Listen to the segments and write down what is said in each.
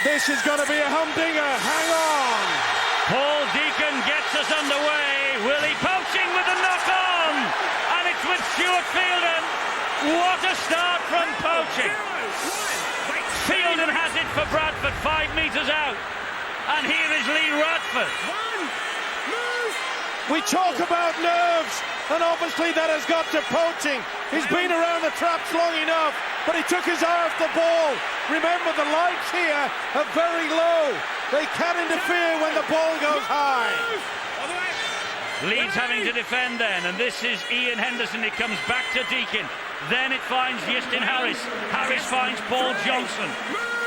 This is going to be a humdinger. Hang on. Paul Deacon gets us underway. Willie poaching with the knock-on. And it's with Stuart Fielden. What a start from poaching. Fielden has it for Bradford, 5 metres out. And here is Lee Radford. We talk about nerves, and obviously that has got to poaching. He's been around the traps long enough, but he took his eye off the ball. Remember, the lights here are very low. They can't interfere when the ball goes high. Leeds having to defend then, and this is Ian Henderson. It comes back to Deacon. Then it finds Justin Harris. Harris finds Paul Johnson.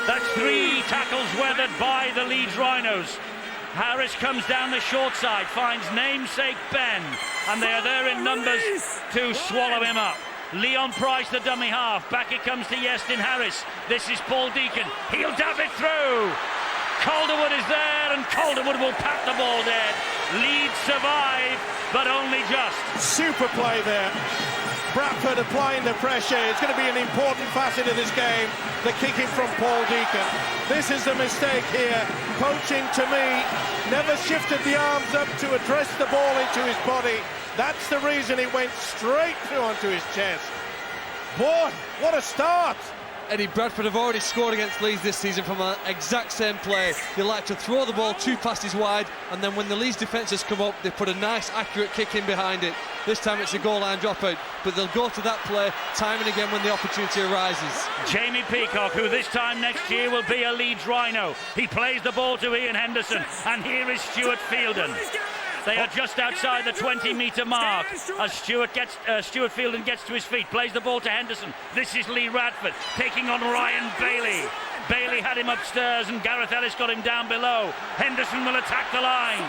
That's 3 tackles weathered by the Leeds Rhinos. Harris comes down the short side, finds namesake Ben, and they are there in numbers to swallow him up. Leon Price, the dummy half. Back it comes to Justin Harris. This is Paul Deacon. He'll dab it through. Calderwood is there, and Calderwood will pat the ball dead. Leeds survive, but only just. Super play there. Bradford applying the pressure. It's going to be an important facet of this game, the kicking from Paul Deacon. This is the mistake here. Poaching, to me, never shifted the arms up to address the ball into his body. That's the reason it went straight through onto his chest. Boy, what a start. Eddie, Bradford have already scored against Leeds this season from an exact same play. They like to throw the ball 2 passes wide, and then when the Leeds defences come up, they put a nice, accurate kick in behind it. This time it's a goal line dropout, but they'll go to that play time and again when the opportunity arises. Jamie Peacock, who this time next year will be a Leeds Rhino. He plays the ball to Ian Henderson, and here is Stuart Fielden. They are just outside the 20-metre mark as Stuart Fielden gets to his feet, plays the ball to Henderson. This is Lee Radford taking on Ryan Bailey. Bailey had him upstairs and Gareth Ellis got him down below. Henderson will attack the line.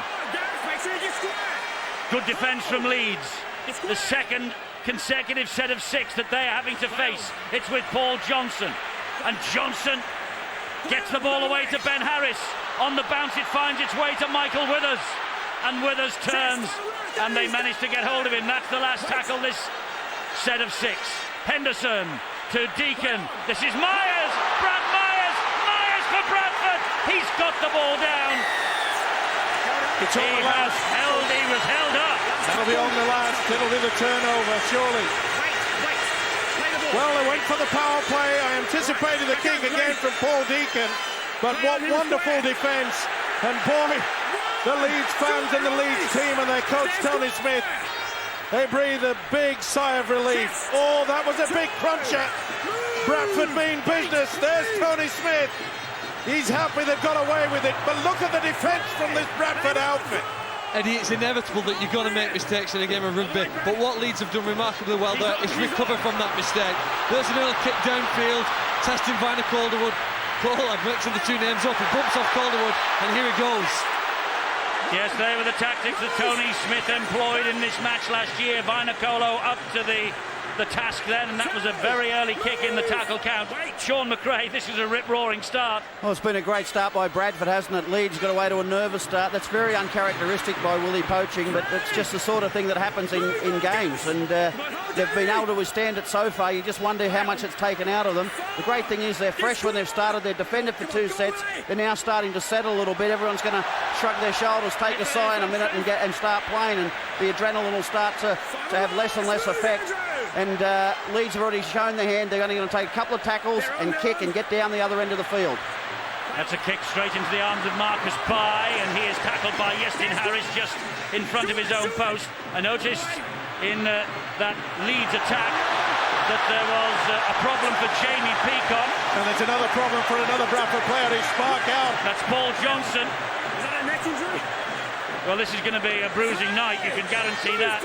Good defence from Leeds. The second consecutive set of 6 that they are having to face. It's with Paul Johnson. And Johnson gets the ball away to Ben Harris. On the bounce it finds its way to Michael Withers. And Withers turns, and they manage to get hold of him. That's the last tackle this set of 6. Henderson to Deacon. This is Myers. Brad Myers. Myers for Bradford. He's got the ball down. It's on the last. He was held up. That'll be on the last. It'll be the turnover, surely. Well, they went for the power play. I anticipated the kick again from Paul Deacon, but what wonderful defence. And boy, the Leeds fans and the Leeds team and their coach Tony Smith, they breathe a big sigh of relief. Oh, that was a big cruncher. Bradford mean business. There's Tony Smith. He's happy they've got away with it, but look at the defence from this Bradford outfit. Eddie, it's inevitable that you're going to make mistakes in a game of rugby, but what Leeds have done remarkably well there is recover from that mistake. There's an early kick downfield, testing Viner Calderwood. Cole, I'm mixing the 2 names up. He bumps off Calderwood, and here he goes. Yes, they were the tactics that Tony Smith employed in this match last year. Vinacolo up to the task then, and that was a very early kick in the tackle count. Sean McRae, this is a rip-roaring start. Well, it's been a great start by Bradford, hasn't it? Leeds got away to a nervous start. That's very uncharacteristic by Willie poaching, but it's just the sort of thing that happens in games, and they've been able to withstand it so far. You just wonder how much it's taken out of them. The great thing is they're fresh when they've started. They've defended for 2 sets. They're now starting to settle a little bit. Everyone's going to shrug their shoulders, take a sigh in a minute and start playing, and the adrenaline will start to have less and less effect. And Leeds have already shown their hand. They're only going to take a couple of tackles and kick and get down the other end of the field. That's a kick straight into the arms of Marcus Bai, and he is tackled by Justin Harris just in front of his own post. I noticed in that Leeds attack that there was a problem for Jamie Peacock. And there's another problem for another Bradford player who's spark out. That's Paul Johnson. Well, this is going to be a bruising night, you can guarantee that.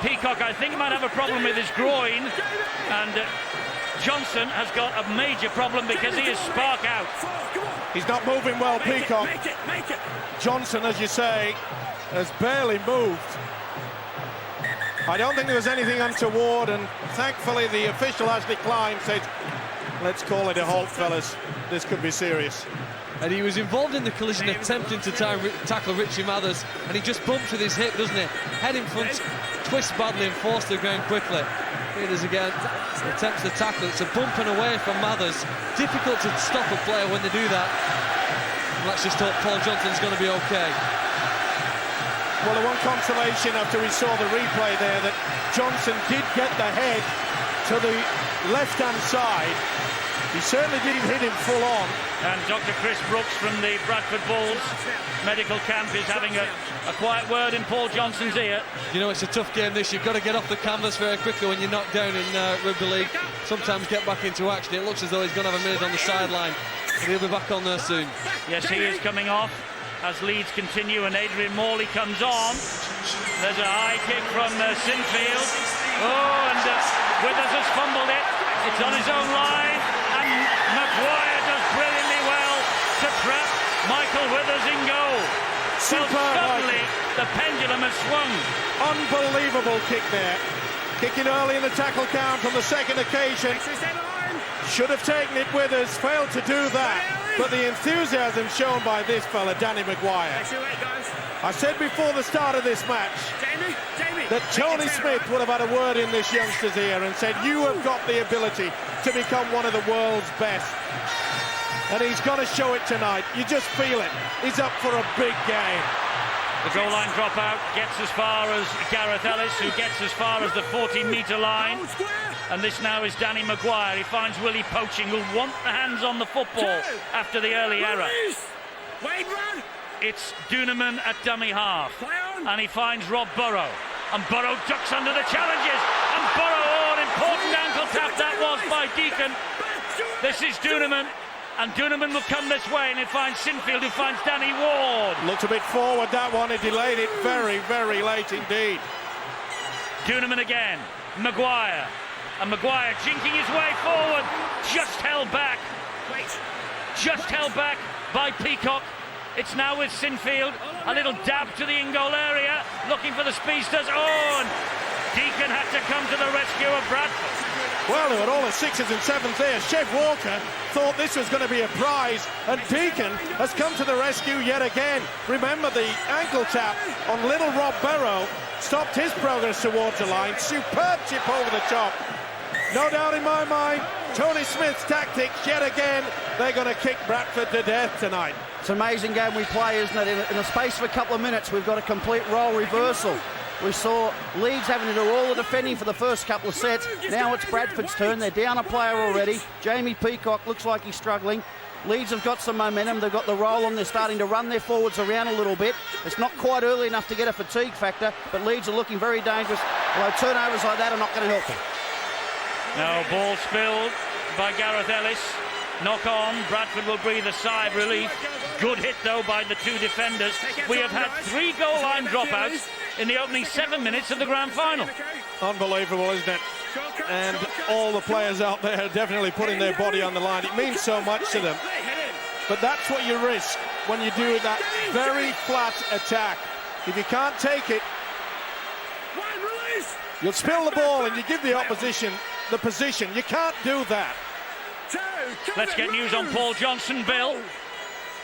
Peacock, I think, might have a problem with his groin, and Johnson has got a major problem because he is spark out. He's not moving well, Peacock. Johnson, as you say, has barely moved. I don't think there was anything untoward, and thankfully the official has declined, said, let's call it a halt, fellas. This could be serious. And he was involved in the collision, attempting to tackle Richie Mathers, and he just bumps with his hip, doesn't he? Head in front, twists badly and forced to the ground quickly. Here it is again, attempts to tackle. It's a bump and away from Mathers. Difficult to stop a player when they do that. Let's just hope Paul Johnson's going to be okay. Well, the one consolation after we saw the replay there that Johnson did get the head to the left-hand side. He certainly didn't hit him full on. And Dr. Chris Brooks from the Bradford Bulls medical camp is having a quiet word in Paul Johnson's ear. You know, it's a tough game this. You've got to get off the canvas very quickly when you're knocked down in rugby league. Sometimes get back into action. It looks as though he's going to have a minute on the sideline, but he'll be back on there soon. Yes, he is coming off as Leeds continue, and Adrian Morley comes on. There's a high kick from Sinfield. Oh, and Withers has fumbled it. It's on his own line, and Maguire does brilliantly well to trap Michael Withers in goal. So suddenly the pendulum has swung. Unbelievable kick there. Kicking early in the tackle count on the second occasion. Should have taken it. Withers failed to do that. But the enthusiasm shown by this fella, Danny Maguire. I said before the start of this match that Tony Smith would have had a word in this youngster's ear and said, you have got the ability to become one of the world's best. And he's going to show it tonight. You just feel it. He's up for a big game. The goal line dropout gets as far as Gareth Ellis, who gets as far as the 40-metre line. And this now is Danny Maguire. He finds Willie Poaching, who'll want the hands on the football after the early error. It's Duneman at dummy half. And he finds Rob Burrow. And Burrow ducks under the challenges. And Burrow, oh, an important ankle tap that was by Deacon. This is Duneman. And Duneman will come this way, and he finds Sinfield, who finds Danny Ward. Looked a bit forward, that one. He delayed it very, very late indeed. Duneman again. Maguire. And Maguire jinking his way forward. Just held back. Just held back by Peacock. It's now with Sinfield. A little dab to the in-goal area. Looking for the speedsters. Oh, and Deacon had to come to the rescue of Bradford. Well, they were all the sixes and sevens there. Chef Walker thought this was going to be a prize, and Deacon has come to the rescue yet again. Remember, the ankle tap on little Rob Burrow stopped his progress towards the line. Superb chip over the top. No doubt in my mind, Tony Smith's tactics yet again. They're going to kick Bradford to death tonight. It's an amazing game we play, isn't it? In the space of a couple of minutes, we've got a complete role reversal. We saw Leeds having to do all the defending for the first couple of sets. Now it's Bradford's turn. They're down a player already. Jamie Peacock looks like he's struggling. Leeds have got some momentum. They've got the roll on. They're starting to run their forwards around a little bit. It's not quite early enough to get a fatigue factor, but Leeds are looking very dangerous. Although turnovers like that are not going to help them. Now ball spilled by Gareth Ellis. Knock on. Bradford will breathe a sigh of relief. Good hit, though, by the two defenders. We have had 3 goal line dropouts in the opening 7 minutes of the grand final. Unbelievable, isn't it? And all the players out there are definitely putting their body on the line. It means so much to them. But that's what you risk when you do that very flat attack. If you can't take it, you'll spill the ball and you give the opposition the position. You can't do that. Let's get news on Paul Johnson, Bill.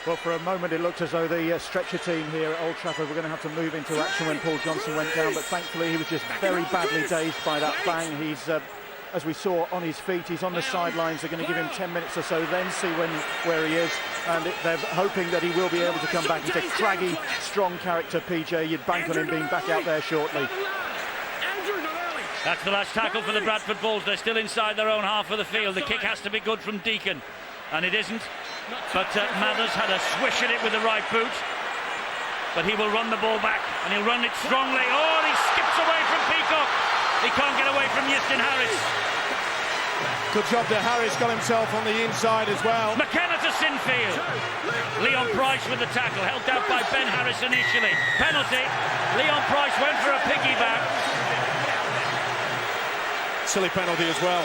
Well, for a moment it looked as though the stretcher team here at Old Trafford were going to have to move into action when Paul Johnson went down, but thankfully he was just very badly dazed by that bang. He's, as we saw, on his feet. He's on the sidelines. They're going to give him 10 minutes or so, then see where he is, and they're hoping that he will be able to come back. He's a craggy, strong character, PJ. You'd bank on him being back out there shortly. That's the last tackle for the Bradford Bulls. They're still inside their own half of the field. The kick has to be good from Deacon, and it isn't. But Mathers had a swish at it with the right boot. But he will run the ball back, and he'll run it strongly. Oh, and he skips away from Peacock. He can't get away from Euston Harris. Good job there. Harris got himself on the inside as well. McKenna to Sinfield. Leon Price with the tackle, helped out by Ben Harris initially. Penalty. Leon Price went for a piggyback. Silly penalty as well.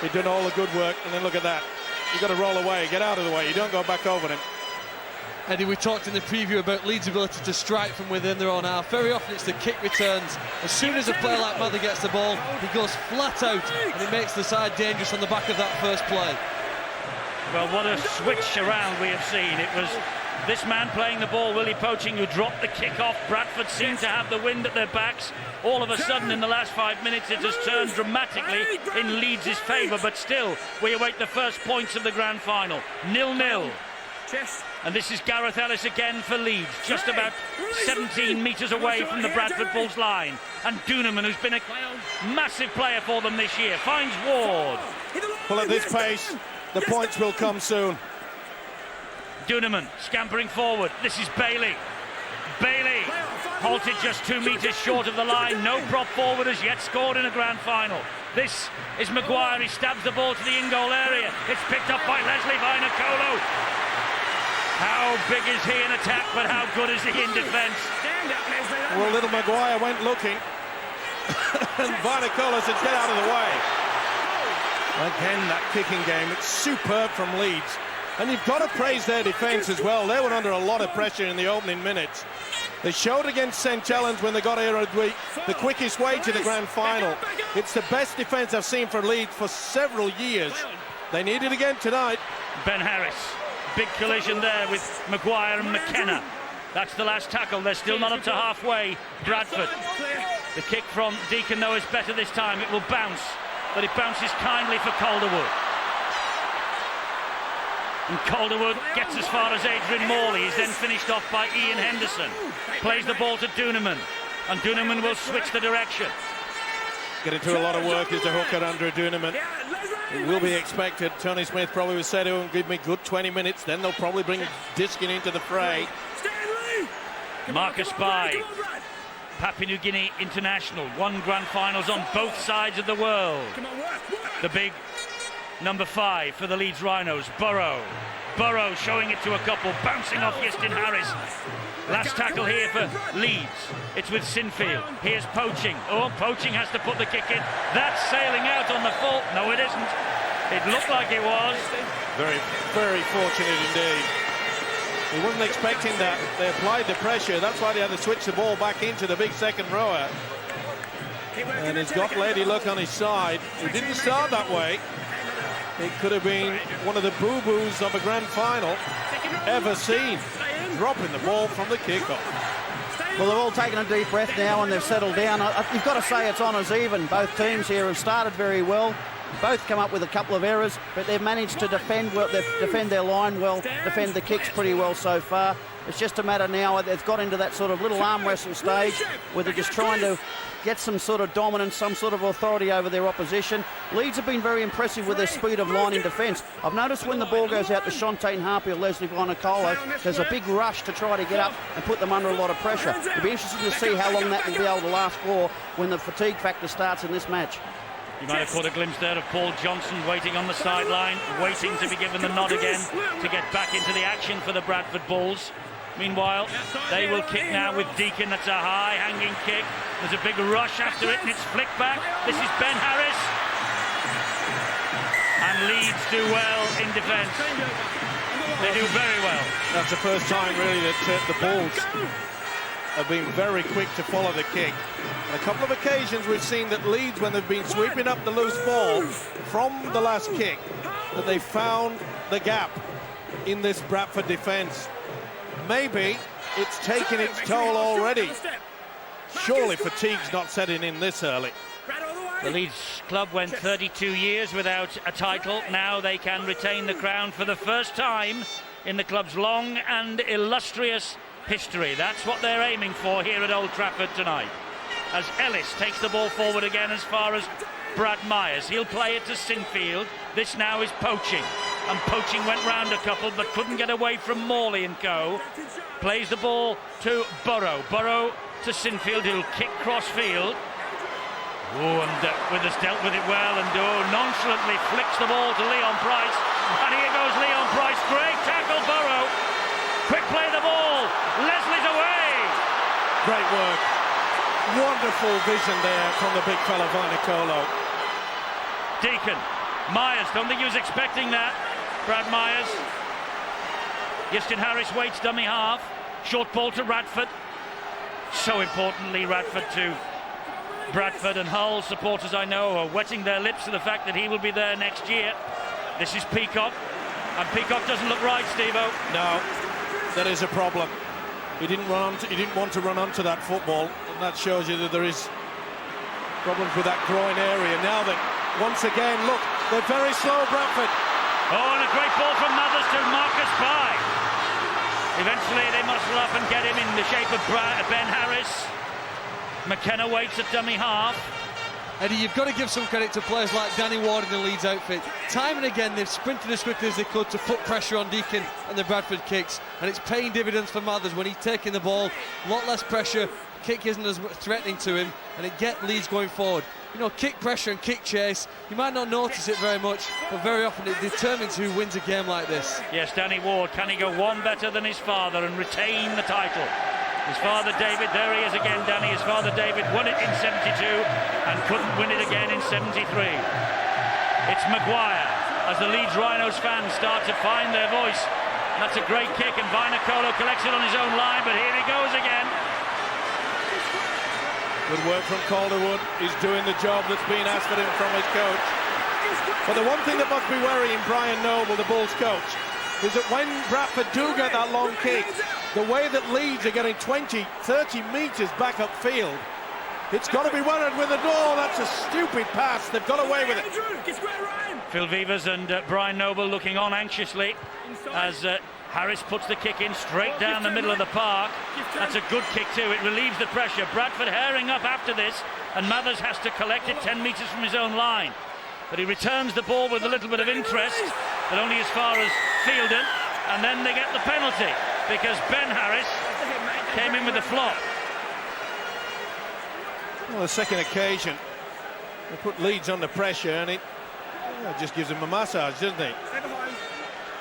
He'd done all the good work, and then look at that. You've got to roll away, get out of the way. You don't go back over him. Eddie, we talked in the preview about Leeds' ability to strike from within their own half. Very often it's the kick returns. As soon as a player like Mather gets the ball, he goes flat out and it makes the side dangerous on the back of that first play. Well, what a switch around we have seen. It was this man playing the ball, Willie Poaching, who dropped the kick off. Bradford seemed to have the wind at their backs. All of a sudden, in the last 5 minutes, it has turned dramatically in Leeds' favour. But still, we await the first points of the grand final. 0-0. And this is Gareth Ellis again for Leeds, just about 17 metres away from the Bradford Bulls line. And Duneman, who's been a massive player for them this year, finds Ward. Well, at this pace, the points will come soon. Duneman scampering forward. This is Bailey. Bailey halted just 2 metres short of the line. No prop forward has yet scored in a grand final. This is Maguire. He stabs the ball to the in-goal area. It's picked up by Leslie Vinacolo. How big is he in attack, but how good is he in defence? Well, little Maguire went looking. And Vinacolo said, get out of the way. Again, that kicking game, it's superb from Leeds. And you've got to praise their defence as well. They were under a lot of pressure in the opening minutes. They showed against St Helens when they got here the quickest way to the grand final. It's the best defence I've seen for Leeds for several years. They need it again tonight. Ben Harris, big collision there with Maguire and McKenna. That's the last tackle. They're still not up to halfway. Bradford. The kick from Deacon, though, is better this time. It will bounce, but it bounces kindly for Calderwood. And Calderwood gets as far as Adrian Morley. He's then finished off by Ian Henderson. Plays the ball to Duneman, and Duneman will switch the direction. Getting to a lot of work as a hooker under Duneman. It will be expected. Tony Smith probably will say to him, give me good 20 minutes, then they'll probably bring Diskin into the fray. Marcus Bai, Papua New Guinea international, won grand finals on both sides of the world. The big number 5 for the Leeds Rhinos, Burrow. Burrow showing it to a couple, bouncing off Yestin Harris. Last tackle here for Leeds. It's with Sinfield. Here's Poaching. Oh, Poaching has to put the kick in. That's sailing out on the full. No, it isn't. It looked like it was. Very, very fortunate indeed. He wasn't expecting that. They applied the pressure. That's why they had to switch the ball back into the big second rower. And he's got Lady Luck on his side. He didn't start that way. It could have been one of the boo-boos of a grand final ever seen. Dropping the ball from the kickoff. Well, they've all taken a deep breath now and they've settled down. You've got to say it's honours even. Both teams here have started very well. Both come up with a couple of errors, but they've managed to defend well, defend their line well, defend the kicks pretty well so far. It's just a matter now, they've got into that sort of little arm wrestle stage where they're just trying to get some sort of dominance, some sort of authority over their opposition. Leeds have been very impressive with their speed of line in defence. I've noticed when the ball goes out to Shontaine Harpy or Leslie Vinacolo, there's a big rush to try to get up and put them under a lot of pressure. It'll be interesting to see how long that will be able to last for when the fatigue factor starts in this match. You might have caught a glimpse there of Paul Johnson waiting on the sideline, waiting to be given the nod again to get back into the action for the Bradford Bulls. Meanwhile, they will kick now with Deacon. That's a high hanging kick. There's a big rush after it and it's flicked back. This is Ben Harris. And Leeds do well in defence. They do very well. That's the first time really that the Bulls have been very quick to follow the kick. On a couple of occasions we've seen that Leeds, when they've been sweeping up the loose ball from the last kick, that they found the gap in this Bradford defence. Maybe it's taken its toll already. Surely fatigue's not setting in this early. The Leeds club went 32 years without a title. Now they can retain the crown for the first time in the club's long and illustrious history. That's what they're aiming for here at Old Trafford tonight. As Ellis takes the ball forward again as far as Brad Myers. He'll play it to Sinfield. This now is Poaching. And Poaching went round a couple but couldn't get away from Morley and co. Plays the ball to Burrow. Burrow to Sinfield, who'll kick cross field. Oh, and Withers dealt with it well and nonchalantly flicks the ball to Leon Price. And here goes Leon Price. Great tackle, Burrow. Quick play the ball. Leslie's away. Great work. Wonderful vision there from the big fella Vinacolo. Deacon. Myers, don't think he was expecting that. Brad Myers. Yestin Harris waits dummy half. Short ball to Radford. So importantly, Radford to Bradford, and Hull supporters I know are wetting their lips to the fact that he will be there next year. This is Peacock, and Peacock doesn't look right, Steve-O. No, that is a problem. He didn't want to run onto that football, and that shows you that there is problems with that groin area. Now that once again, look, they're very slow, Bradford. Oh, and a great ball from Mothers to Marcus Bai. Eventually they muscle up and get him in the shape of Ben Harris. McKenna waits at dummy half. Eddie, you've got to give some credit to players like Danny Ward in the Leeds outfit. Time and again, they've sprinted as quickly as they could to put pressure on Deacon and the Bradford kicks, and it's paying dividends for Mathers when he's taking the ball. A lot less pressure, kick isn't as threatening to him, and it gets Leeds going forward. You know, kick pressure and kick chase, you might not notice it very much, but very often it determines who wins a game like this. Yes, Danny Ward, can he go one better than his father and retain the title? His father David, there he is again, Danny. His father David won it in 72 and couldn't win it again in 73. It's Maguire as the Leeds Rhinos fans start to find their voice. That's a great kick, and Vinacolo collects it on his own line, but here he goes again. Good work from Calderwood. He's doing the job that's been asked of him from his coach. But the one thing that must be worrying Brian Noble, the Bulls coach, is that when Bradford do get that long kick, the way that Leeds are getting 20, 30 metres back upfield, it's got to be worried with the door. That's a stupid pass. They've got away with it. Phil Vivers and Brian Noble looking on anxiously as Harris puts the kick in straight down the middle of the park. That's a good kick too. It relieves the pressure. Bradford herring up after this, and Mathers has to collect it 10 metres from his own line. But he returns the ball with a little bit of interest, but only as far as Fielden, and then they get the penalty because Ben Harris came in with a flop. Well, the second occasion, they put Leeds under pressure, and it just gives them a massage, doesn't it?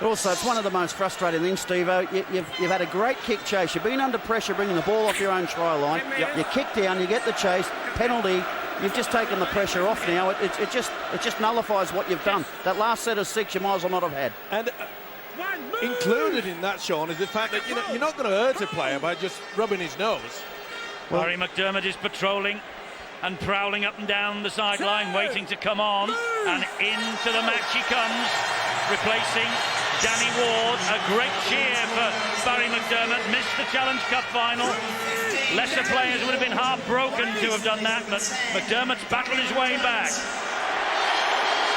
Also, it's one of the most frustrating things, Steve-O. You've had a great kick chase. You've been under pressure, bringing the ball off your own try line. Yep. You kick down, you get the chase, penalty. You've just taken the pressure off now. It just nullifies what you've done. That last set of 6 you might as well not have had. And included in that, Sean, is the fact that you're not going to hurt a player by just rubbing his nose. Well, Barry McDermott is patrolling and prowling up and down the sideline, waiting to come on, and into the match he comes, replacing Danny Ward. A great cheer for Barry McDermott. Missed the Challenge Cup final. Lesser players would have been heartbroken to have done that, but McDermott's battled his way back.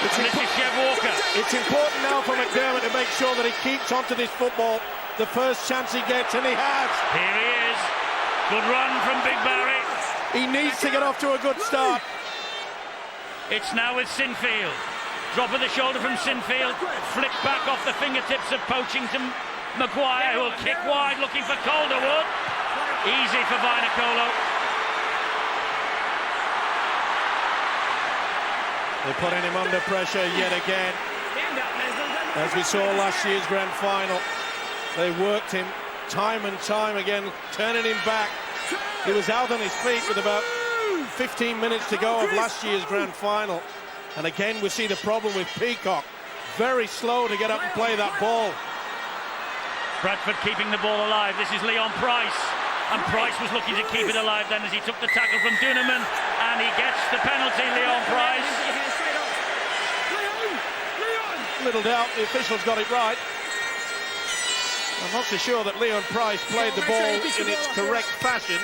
This is Chev Walker. It's important now for McDermott to make sure that he keeps onto this football the first chance he gets, and he has. Here he is. Good run from Big Barry. He needs to get off to a good start. It's now with Sinfield. Drop of the shoulder from Sinfield. Flick back off the fingertips of Poaching to Maguire, who will kick wide looking for Calderwood. Easy for Vinacolo. They're putting him under pressure yet again. As we saw last year's grand final, they worked him time and time again, turning him back. He was out on his feet with about 15 minutes to go of last year's grand final. And again, we see the problem with Peacock. Very slow to get up and play that ball. Bradford keeping the ball alive. This is Leon Price. And Price was looking to keep it alive then as he took the tackle from Duneman. And he gets the penalty, Leon Price. Little doubt the officials got it right. I'm not so sure that Leon Price played the ball in its correct fashion.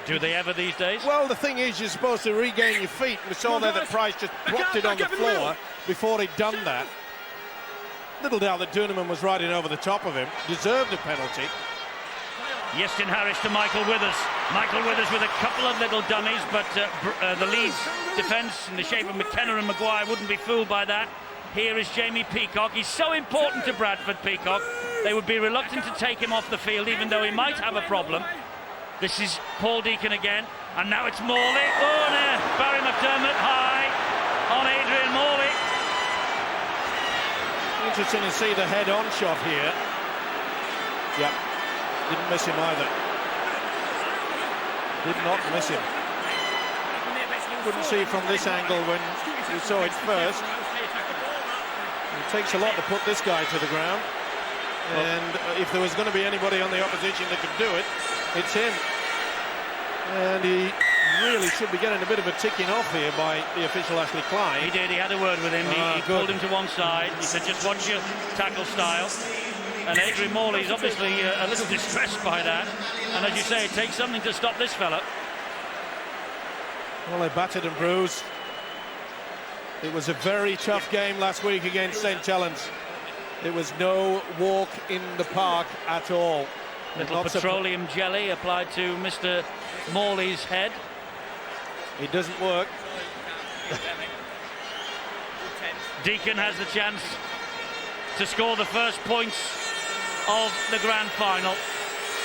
Do they ever these days? Well, the thing is, you're supposed to regain your feet. We saw there that Price just dropped it on the floor before he'd done that. Little doubt that Duneman was riding over the top of him. Deserved a penalty. Yestin Harris to Michael Withers. Michael Withers with a couple of little dummies, but the Leeds defence in the shape of McKenna and Maguire wouldn't be fooled by that. Here is Jamie Peacock. He's so important to Bradford, Peacock. They would be reluctant to take him off the field, even though he might have a problem. This is Paul Deacon again, and now it's Morley. Oh, no. Barry McDermott high on Adrian Morley. Interesting to see the head-on shot here. Yep, didn't miss him either. Did not miss him. Couldn't see from this angle when we saw it first. It takes a lot to put this guy to the ground. And if there was going to be anybody on the opposition that could do it, it's him. And he really should be getting a bit of a ticking off here by the official Ashley Klein. He did, he had a word with him. He pulled him to one side. He said, just watch your tackle style. And Adrian Morley is obviously a little distressed by that. And as you say, it takes something to stop this fella. Well, they battered and bruised. It was a very tough game last week against St. Helens. It was no walk in the park at all. Little petroleum jelly applied to Mr. Morley's head. It doesn't work. Deacon has the chance to score the first points of the grand final.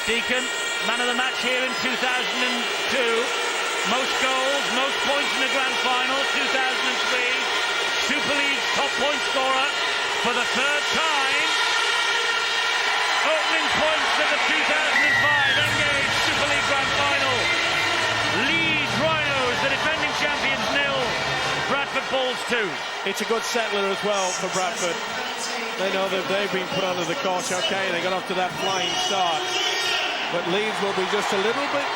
Deacon, man of the match here in 2002. Most goals, most points in the grand final, 2003. Super League top point scorer for the third time. Opening points of the 2005 Engage Super League grand final. Leeds Rhinos, the defending champions, 0. Bradford Bulls 2. It's a good settler as well for Bradford. They know that they've been put under the cosh. Okay, they got off to that flying start. But Leeds will be just a little bit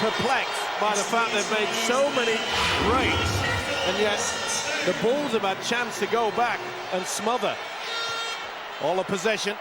perplexed by the fact they've made so many breaks, and yet the Bulls have had a chance to go back and smother. All the possession,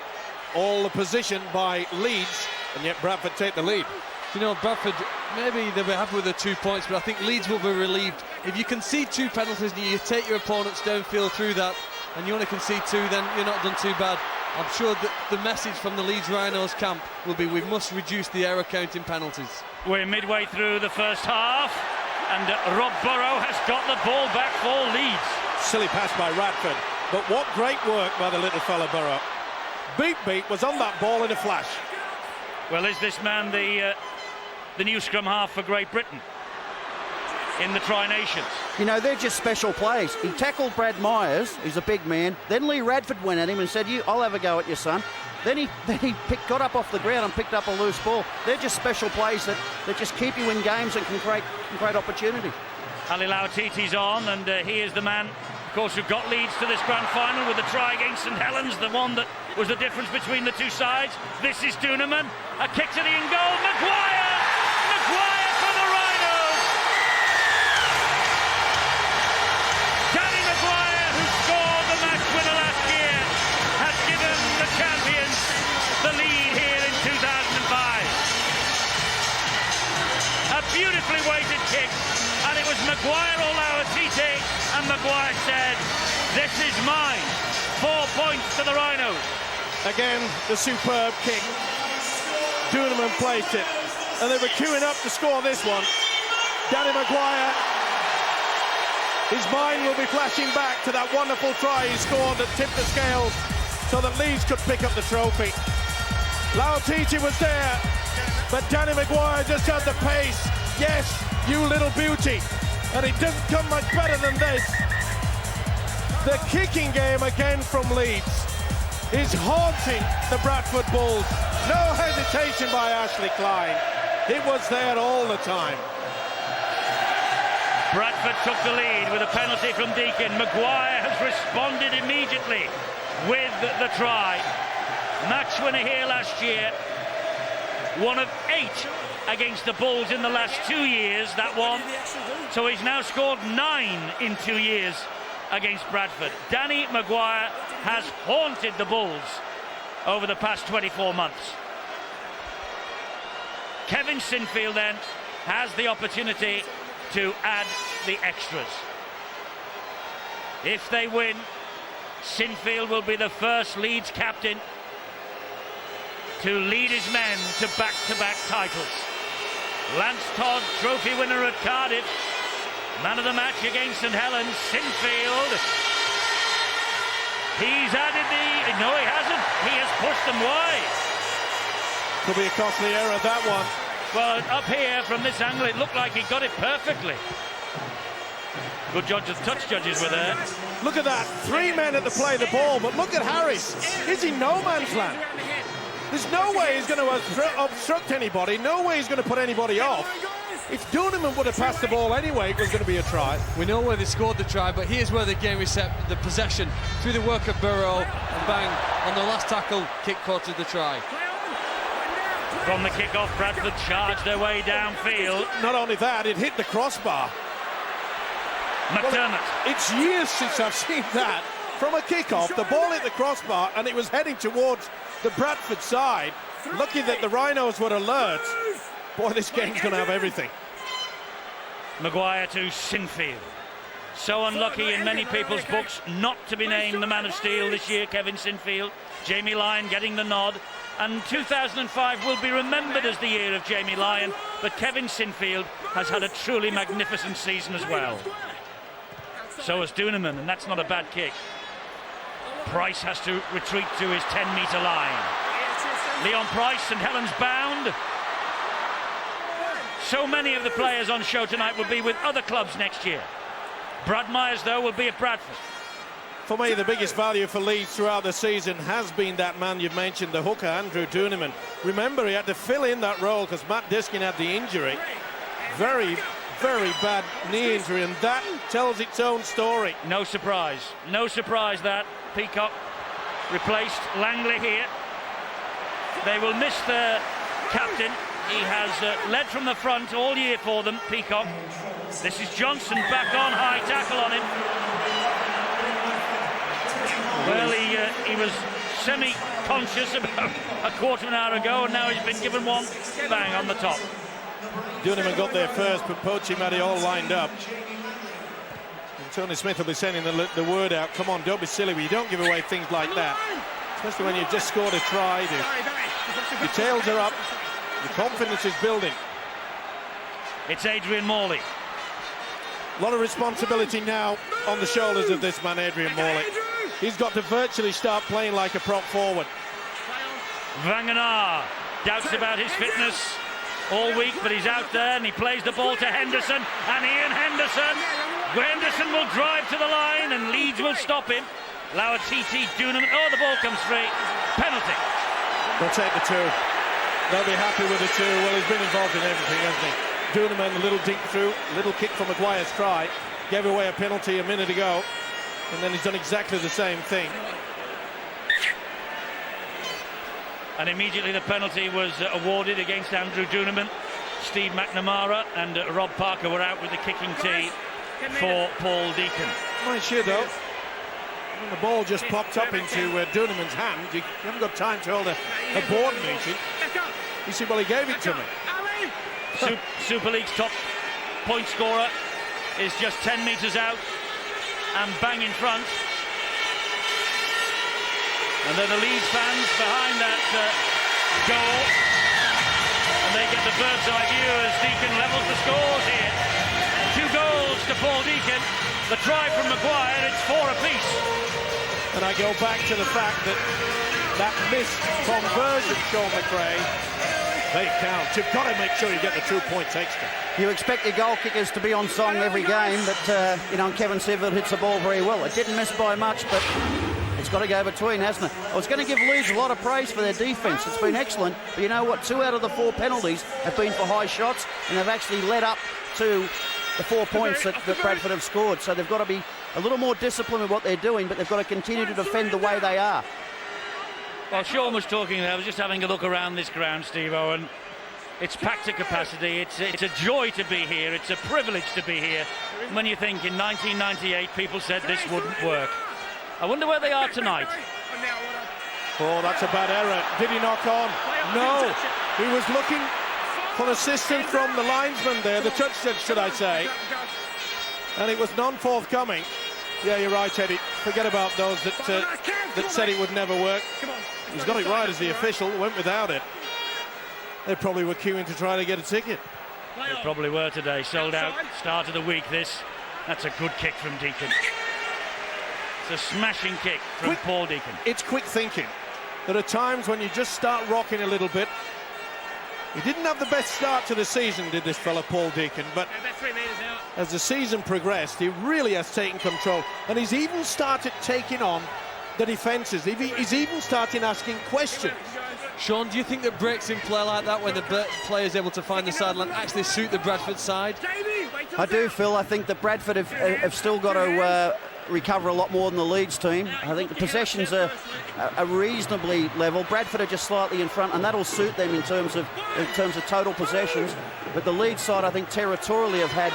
all the position by Leeds, and yet Bradford take the lead. You know, Bradford, maybe they'll be happy with the 2 points, but I think Leeds will be relieved. If you concede 2 penalties and you take your opponents downfield through that, and you only concede 2, then you're not done too bad. I'm sure that the message from the Leeds Rhinos camp will be we must reduce the error count in penalties. We're midway through the first half, and Rob Burrow has got the ball back for Leeds. Silly pass by Radford, but what great work by the little fella Burrow. Beat was on that ball in a flash. Well, is this man the new scrum half for Great Britain in the Tri-Nations? You know, they're just special plays. He tackled Brad Myers, he's a big man. Then Lee Radford went at him and said, I'll have a go at your son. Then he got up off the ground and picked up a loose ball. They're just special plays that just keep you in games and can create opportunity. Ali Lautiti's on, and he is the man, of course, who got Leeds to this grand final with the try against St Helens, the one that was the difference between the two sides. This is Duneman, a kick to the in goal. Maguire for the Rhinos. Danny Maguire, who scored the match winner last year, has given the champions the lead here in 2005. A beautifully weighted kick, and it was Maguire or Lautiti, and Maguire said, "This is mine." 4 points to the Rhinos. Again, the superb kick. Duneman placed it, and they were queuing up to score this one. Danny Maguire, his mind will be flashing back to that wonderful try he scored that tipped the scales so that Leeds could pick up the trophy. Lautiti was there, but Danny Maguire just had the pace. Yes, you little beauty. And it doesn't come much better than this. The kicking game again from Leeds is haunting the Bradford Bulls. No hesitation by Ashley Klein. It was there all the time. Bradford took the lead with a penalty from Deacon. Maguire has responded immediately with the try. Match winner here last year. 1 of 8 against the Bulls in the last 2 years, that one. So he's now scored 9 in 2 years against Bradford. Danny Maguire has haunted the Bulls over the past 24 months. Kevin Sinfield then has the opportunity to add the extras. If they win, Sinfield will be the first Leeds captain to lead his men to back-to-back titles. Lance Todd, trophy winner at Cardiff, man of the match against St Helens. Sinfield, he's added no, he hasn't. He has pushed them wide. Could be a costly error, that one. Well, up here from this angle, it looked like he got it perfectly. Good touch judges were there. Look at that, 3 men at the play the ball, but look at Harris. He's in no man's land. There's no way he's going to obstruct anybody, no way he's going to put anybody off. If Duneman would have passed the ball anyway, it was going to be a try. We know where they scored the try, but here's where the game reset the possession through the work of Burrow, and bang, on the last tackle, kick caught to the try. From the kick-off, Bradford charged their way downfield. Not only that, it hit the crossbar. McDermott. Well, it's years since I've seen that. From a kick-off, the ball hit the crossbar and it was heading towards the Bradford side. Lucky that the Rhinos were alert. Boy, this game's going to have everything. Maguire to Sinfield. So unlucky in many people's books not to be named the man of steel this year, Kevin Sinfield. Jamie Lyon getting the nod. And 2005 will be remembered as the year of Jamie Lyon, but Kevin Sinfield has had a truly magnificent season as well. So has Duneman, and that's not a bad kick. Price has to retreat to his 10-metre line. Leon Price, St Helens bound. So many of the players on show tonight will be with other clubs next year. Brad Myers, though, will be at Bradford. For me, the biggest value for Leeds throughout the season has been that man you've mentioned, the hooker, Andrew Duneman. Remember, he had to fill in that role because Matt Diskin had the injury. Very, very bad knee injury, and that tells its own story. No surprise. No surprise that Peacock replaced Langley here. They will miss their captain. He has led from the front all year for them, Peacock. This is Johnson back on, high tackle on him. Well, he was semi-conscious about a quarter of an hour ago, and now he's been given one bang on the top. Duneman got there first, but Poaching had it all lined up. And Tony Smith will be sending the word out. Come on, don't be silly. You don't give away things like that. Especially when you've just scored a try. Your tails are up. Your confidence is building. It's Adrian Morley. A lot of responsibility now on the shoulders of this man, Adrian Morley. He's got to virtually start playing like a prop forward. Vangenaar doubts about his fitness all week, but he's out there and he plays the ball to Henderson, and Ian Henderson. Henderson will drive to the line and Leeds will stop him. Lauatiti, Duneman, oh, the ball comes free. Penalty. They'll take the two. They'll be happy with the two. Well, he's been involved in everything, hasn't he? Duneman, a little dink through, little kick from Maguire's try, gave away a penalty a minute ago, and then he's done exactly the same thing. And immediately the penalty was awarded against Andrew Duneman. Steve McNamara and Rob Parker were out with the kicking tee for Paul Deacon. Mind you, though, when the ball just popped up into Duneman's hand, you haven't got time to hold a board meeting. You see, well, he gave it to me. Super League's top point scorer is just 10 metres out and bang in front. And then the Leeds fans behind that goal, and they get the bird's eye view as Deacon levels the scores here. 2 goals to Paul Deacon. The try from Maguire, it's 4 apiece. And I go back to the fact that missed conversion, Sean McRae, they count. You've got to make sure you get the 2 points extra. You expect your goal kickers to be on song every game, but, and Kevin Sinfield hits the ball very well. It didn't miss by much, but it's got to go between, hasn't it? I was going to give Leeds a lot of praise for their defence. It's been excellent, but you know what? 2 out of the 4 penalties have been for high shots, and they've actually led up to the 4 points that Bradford have scored. So they've got to be a little more disciplined with what they're doing, but they've got to continue to defend the way they are. Well, Sean was talking there. I was just having a look around this ground, Steve-O, and it's packed to capacity. It's a joy to be here. It's a privilege to be here. When you think in 1998 people said this wouldn't work. I wonder where they are tonight. Oh, that's a bad error. Did he knock on? No. He was looking for assistance from the linesman there, the touch judge, should I say. And it was non-forthcoming. Yeah, you're right, Eddie. Forget about those that said it would never work. He's got it right as the official, went without it. They probably were queuing to try to get a ticket. They probably were today. Sold out, start of the week this. That's a good kick from Deacon. It's a smashing kick from Paul Deacon. It's quick thinking. There are times when you just start rocking a little bit. He didn't have the best start to the season, did this fella Paul Deacon, but as the season progressed, he really has taken control, and he's even started taking on the defences. He's even started asking questions. Sean, do you think that breaks in play like that, when the player is able to find the sideline, actually suit the Bradford side? I do, Phil. I think that Bradford have still got to recover a lot more than the Leeds team. I think the possessions are reasonably level. Bradford are just slightly in front, and that'll suit them in terms of total possessions. But the Leeds side, I think, territorially have had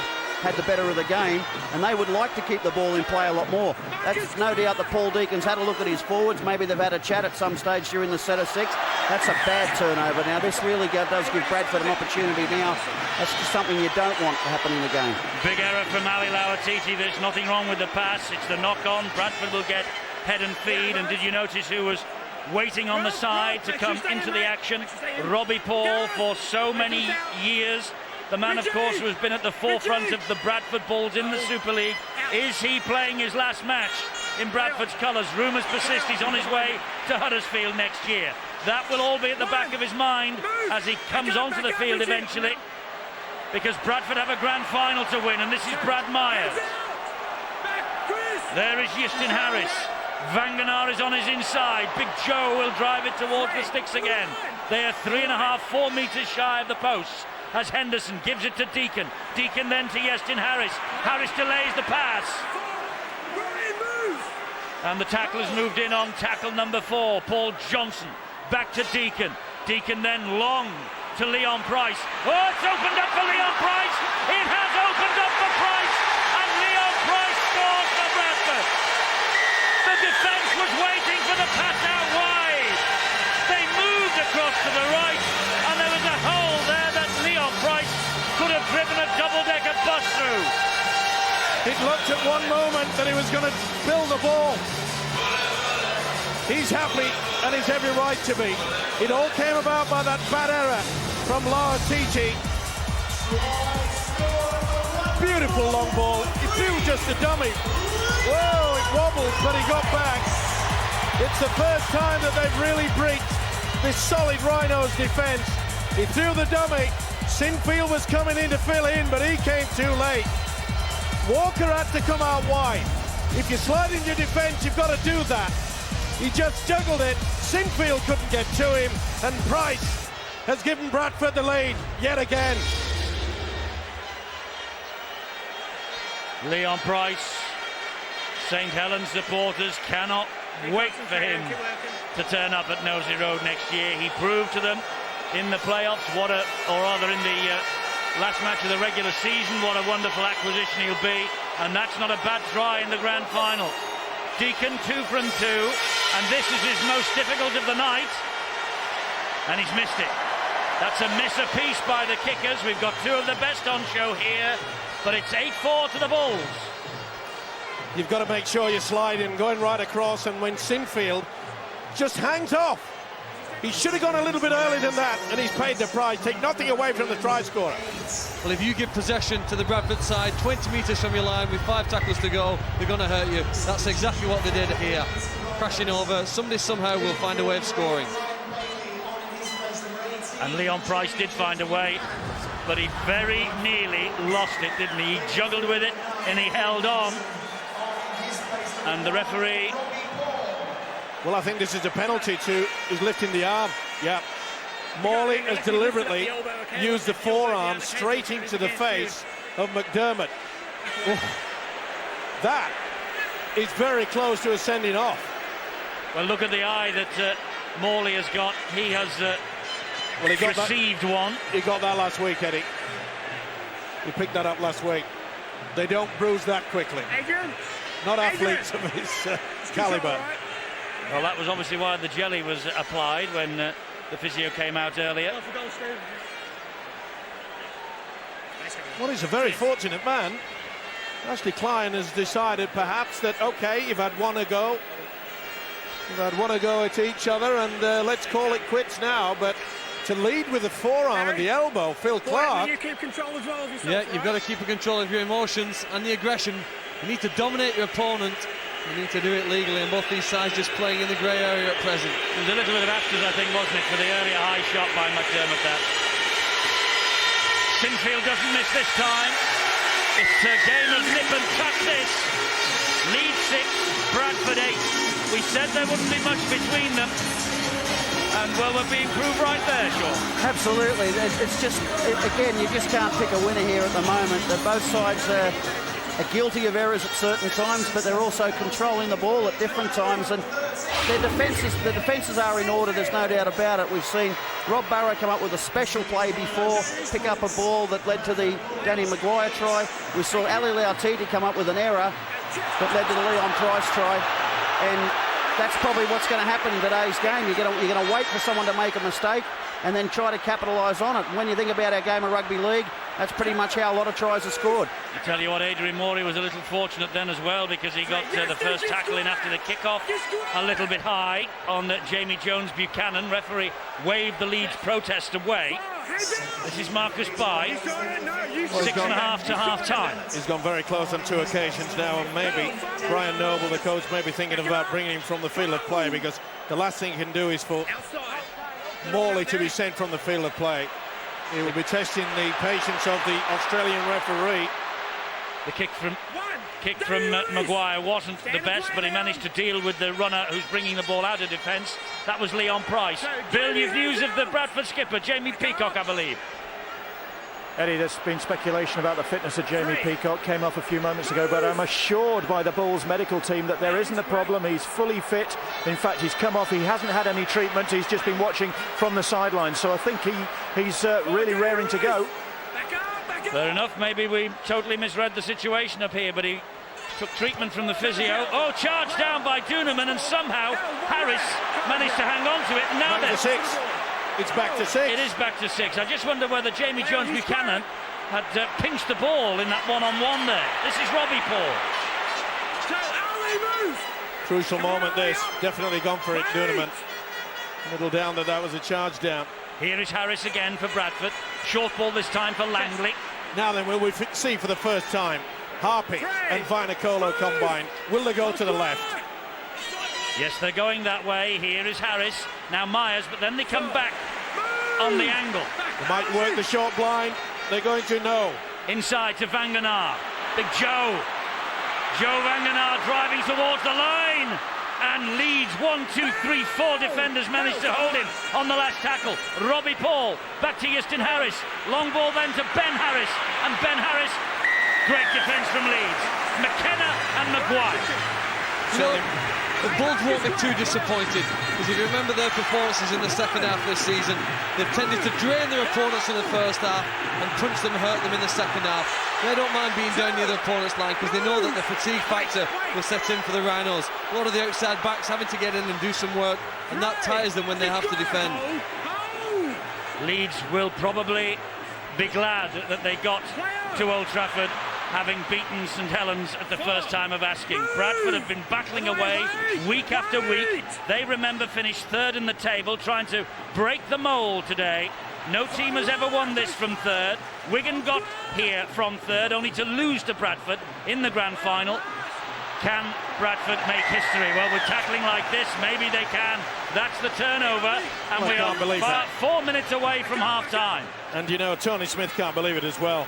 the better of the game, and they would like to keep the ball in play a lot more. That's no doubt that Paul Deacon's had a look at his forwards. Maybe they've had a chat at some stage during the set of 6. That's a bad turnover. Now, this really does give Bradford an opportunity now. That's just something you don't want to happen in the game. Big error from Ali Lauatiti. There's nothing wrong with the pass. It's the knock-on. Bradford will get head and feed. And did you notice who was waiting on the side to come into the action. Robbie Paul, for so many years, the man, of course, who has been at the forefront of the Bradford Bulls in the Super League. Is he playing his last match in Bradford's colours? Rumours persist he's on his way to Huddersfield next year. That will all be at the back of his mind as he comes onto the field eventually, because Bradford have a grand final to win, and this is Brad Myers. There is Justin Harris. Vangenaar is on his inside. Big Joe will drive it towards the sticks again. They are 3.5, 4 metres shy of the posts as Henderson gives it to Deacon. Deacon then to Justin Harris. Harris delays the pass. And the tackle has moved in on tackle number 4, Paul Johnson. Back to Deacon. Deacon then long to Leon Price. Oh, it's opened up for Leon Price. It has opened up for Price. And Leon Price scores for Bradford. The defence was waiting for the pass out wide. They moved across to the right, and there was a hole there that Leon Price could have driven a double-decker bus through. It looked at one moment that he was going to fill the ball. He's happy, and he's every right to be. It all came about by that bad error from Laura Titi. Beautiful long ball. He threw just a dummy. Whoa, it wobbled, but he got back. It's the first time that they've really breached this solid Rhinos defence. He threw the dummy. Sinfield was coming in to fill in, but he came too late. Walker had to come out wide. If you slide in your defence, you've got to do that. He just juggled it. Sinfield couldn't get to him, and Price has given Bradford the lead yet again. Leon Price, St Helens supporters cannot wait for him to turn up at Nosey Road next year. He proved to them in the playoffs in the last match of the regular season what a wonderful acquisition he'll be, and that's not a bad try in the grand final. Deacon 2 from 2, and this is his most difficult of the night, and he's missed it. That's a miss apiece by the kickers. We've got 2 of the best on show here, but it's 8-4 to the Bulls. You've got to make sure you slide in, going right across, and when Sinfield just hangs off, he should have gone a little bit earlier than that, and he's paid the price. Take nothing away from the try scorer. Well, if you give possession to the Bradford side 20 metres from your line with 5 tackles to go, they're going to hurt you. That's exactly what they did here. Crashing over, somebody somehow will find a way of scoring. And Leon Price did find a way, but he very nearly lost it, didn't he? He juggled with it, and he held on. And the referee... Well, I think this is a penalty to his lifting the arm. Yeah. Morley has deliberately used the forearm straight into the face of McDermott. Oh, that is very close to a sending off. Well, look at the eye that Morley has got. He has received one. He got that last week, Eddie. He picked that up last week. They don't bruise that quickly. Not athletes of his calibre. Well, that was obviously why the jelly was applied when the physio came out earlier. Well, he's a very fortunate man. Ashley Klein has decided perhaps that, OK, you've had one go. You've had one go at each other, and let's call it quits now. But to lead with the forearm and the elbow, Phil Clark. You keep control as well of yourself, yeah, you've got to keep control of your emotions and the aggression. You need to dominate your opponent. You need to do it legally, and both these sides just playing in the grey area at present. There was a little bit of afters, I think, wasn't it, for the earlier high shot by McDermott there. Sinfield doesn't miss this time. It's a game of nip and tuck this. Leeds 6, Bradford 8. We said there wouldn't be much between them. And, well, we're being proved right there, Sean. Absolutely. It's just, again, you just can't pick a winner here at the moment. Both sides are guilty of errors at certain times, but they're also controlling the ball at different times, and the defences are in order, there's no doubt about it. We've seen Rob Barrow come up with a special play before, pick up a ball that led to the Danny Maguire try. We saw Ali Lautiti come up with an error that led to the Leon Price try, and that's probably what's going to happen in today's game. You're going to wait for someone to make a mistake and then try to capitalise on it. When you think about our game of rugby league, that's pretty much how a lot of tries are scored. I tell you what, Adrian Morey was a little fortunate then as well, because he got the first tackle in after the kick-off a little bit high on Jamie Jones-Buchanan. Referee waved the Leeds protest away. This is Marcus Bai, 6.5 to half-time. He's gone very close on 2 occasions now, and maybe Brian Noble, the coach, may be thinking about bringing him from the field of play, because the last thing he can do is for Morley to be sent from the field of play. He will be testing the patience of the Australian referee. The kick from Maguire wasn't the best, but he managed to deal with the runner who's bringing the ball out of defence. That was Leon Price. Bill, you've news of the Bradford skipper, Jamie Peacock, I believe. Eddie, there's been speculation about the fitness of Jamie Peacock, came off a few moments ago, but I'm assured by the Bulls medical team that there isn't a problem. He's fully fit. In fact, he's come off, he hasn't had any treatment, he's just been watching from the sidelines, so I think he's really raring to go. Fair enough, maybe we totally misread the situation up here, but he took treatment from the physio. Oh, charged down by Duneman, and somehow Harris managed to hang on to it. Now back to 6. It's back to 6. It is back to 6. I just wonder whether Jamie Jones-Buchanan had pinched the ball in that one-on-one there. This is Robbie Paul. Crucial moment this. Definitely gone for it, Duneman. Middle down that was a charge down. Here is Harris again for Bradford. Short ball this time for Langley. Now then, will we see for the first time Harpy and Vinacolo combined? Will they go to the left? Yes, they're going that way. Here is Harris. Now Myers, but then they come back on the angle. They might work the short blind. They're going to know. Inside to Vanganar. Big Joe. Joe Vanganar driving towards the line. And Leeds, 1, 2, 3, 4 defenders managed to hold him on the last tackle. Robbie Paul, back to Justin Harris. Long ball then to Ben Harris. And Ben Harris, great defence from Leeds. McKenna and Maguire. The Bulls won't be too disappointed, because if you remember their performances in the second half of this season, they've tended to drain their opponents in the first half and punch them, hurt them in the second half. They don't mind being down near the opponent's line, because they know that the fatigue factor will set in for the Rhinos. A lot of the outside backs having to get in and do some work, and that tires them when they have to defend. Leeds will probably be glad that they got to Old Trafford, having beaten St Helens at the first time of asking. Bradford have been battling away week after week. They remember finished 3rd in the table, trying to break the mould today. No team has ever won this from 3rd. Wigan got here from 3rd, only to lose to Bradford in the grand final. Can Bradford make history? Well, with tackling like this, maybe they can. That's the turnover, and we are about 4 minutes away from half-time. And you know, Tony Smith can't believe it as well.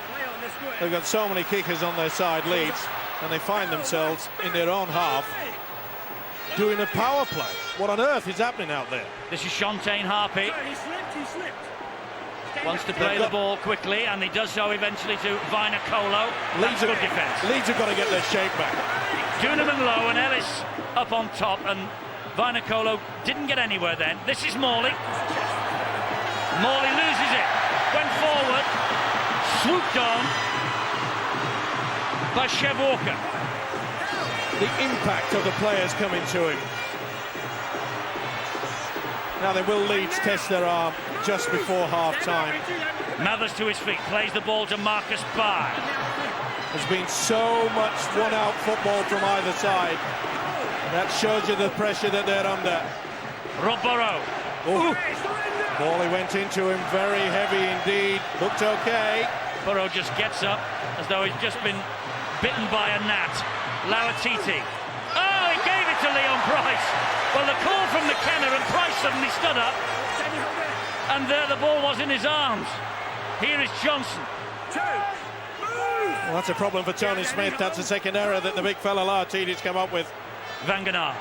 They've got so many kickers on their side, Leeds, and they find themselves in their own half doing a power play. What on earth is happening out there? This is Shontaine Harpy. Wants to play the ball quickly, and he does so eventually to Vinacolo. That's good defence. Leeds have got to get their shape back. Duneman low and Ellis up on top, and Vinacolo didn't get anywhere then. This is Morley. Morley loses it. Went forward. Swooped on by Chev Walker. The impact of the players coming to him. Now then, will Leeds test their arm just before half-time? Mathers to his feet, plays the ball to Marcus Barr. There's been so much one-out football from either side. That shows you the pressure that they're under. Rob Burrow. Morley went into him very heavy indeed. Looked okay. Burrow just gets up as though he's just been bitten by a gnat. Lauatiti. Oh, he gave it to Leon Price. Well, the call from McKenna, and Price suddenly stood up. And there the ball was in his arms. Here is Johnson. Well, that's a problem for Tony Smith. That's the second error that the big fella Lauatiti's come up with. Vanganar.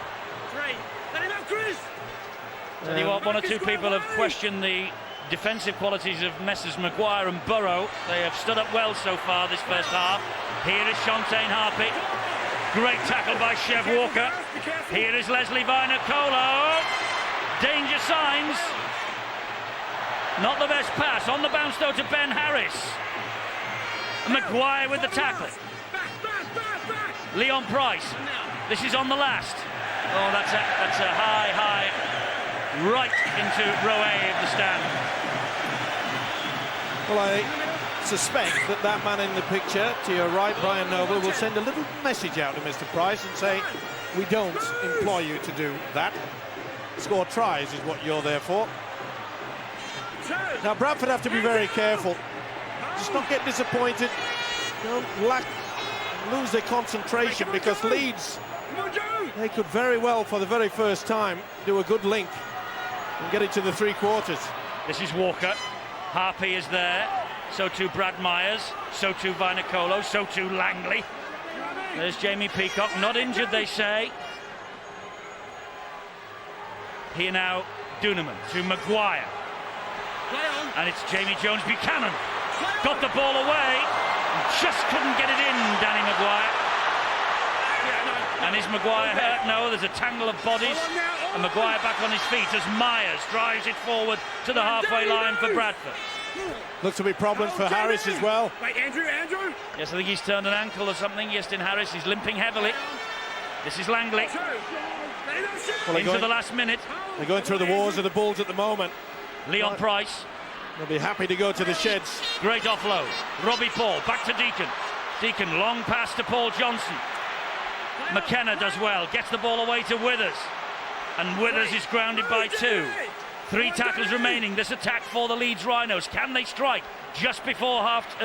Tell you what, 1 or 2 people have questioned the defensive qualities of Messrs Maguire and Burrow. They have stood up well so far this first half. Here is Shontaine Harpy. Great tackle by Chev Walker. Here is Leslie Vinacolo. Danger signs. Not the best pass. On the bounce though to Ben Harris. Maguire with the tackle. Leon Price. This is on the last. Oh, that's a high, right into row A of the stand. Well, I suspect that man in the picture to your right, Brian Noble, will send a little message out to Mr. Price and say, we don't employ you to do that. Score tries is what you're there for. Now, Bradford have to be very careful. Just not get disappointed. Don't lose their concentration, because Leeds, they could very well, for the very first time, do a good link and get it to the three-quarters. This is Walker. Harpy is there. So too Brad Myers. So too Vainicolo. So too Langley. There's Jamie Peacock. Not injured, they say. Here now, Duneman to Maguire. And it's Jamie Jones-Buchanan. Got the ball away. Just couldn't get it in, Danny Maguire. And is Maguire hurt? No, there's a tangle of bodies. And Maguire back on his feet as Myers drives it forward to the halfway line for Bradford. Looks to be problems for Harris as well. Wait, Andrew? Yes, I think he's turned an ankle or something. Justin Harris is limping heavily. This is Langley. Well, Into the last minute. They're going through the wars of the Bulls at the moment. Leon Price. They'll be happy to go to the sheds. Great offload. Robbie Paul back to Deacon. Deacon long pass to Paul Johnson. McKenna does well. Gets the ball away to Withers. And Withers is grounded by 2. 3 tackles remaining. This attack for the Leeds Rhinos. Can they strike just before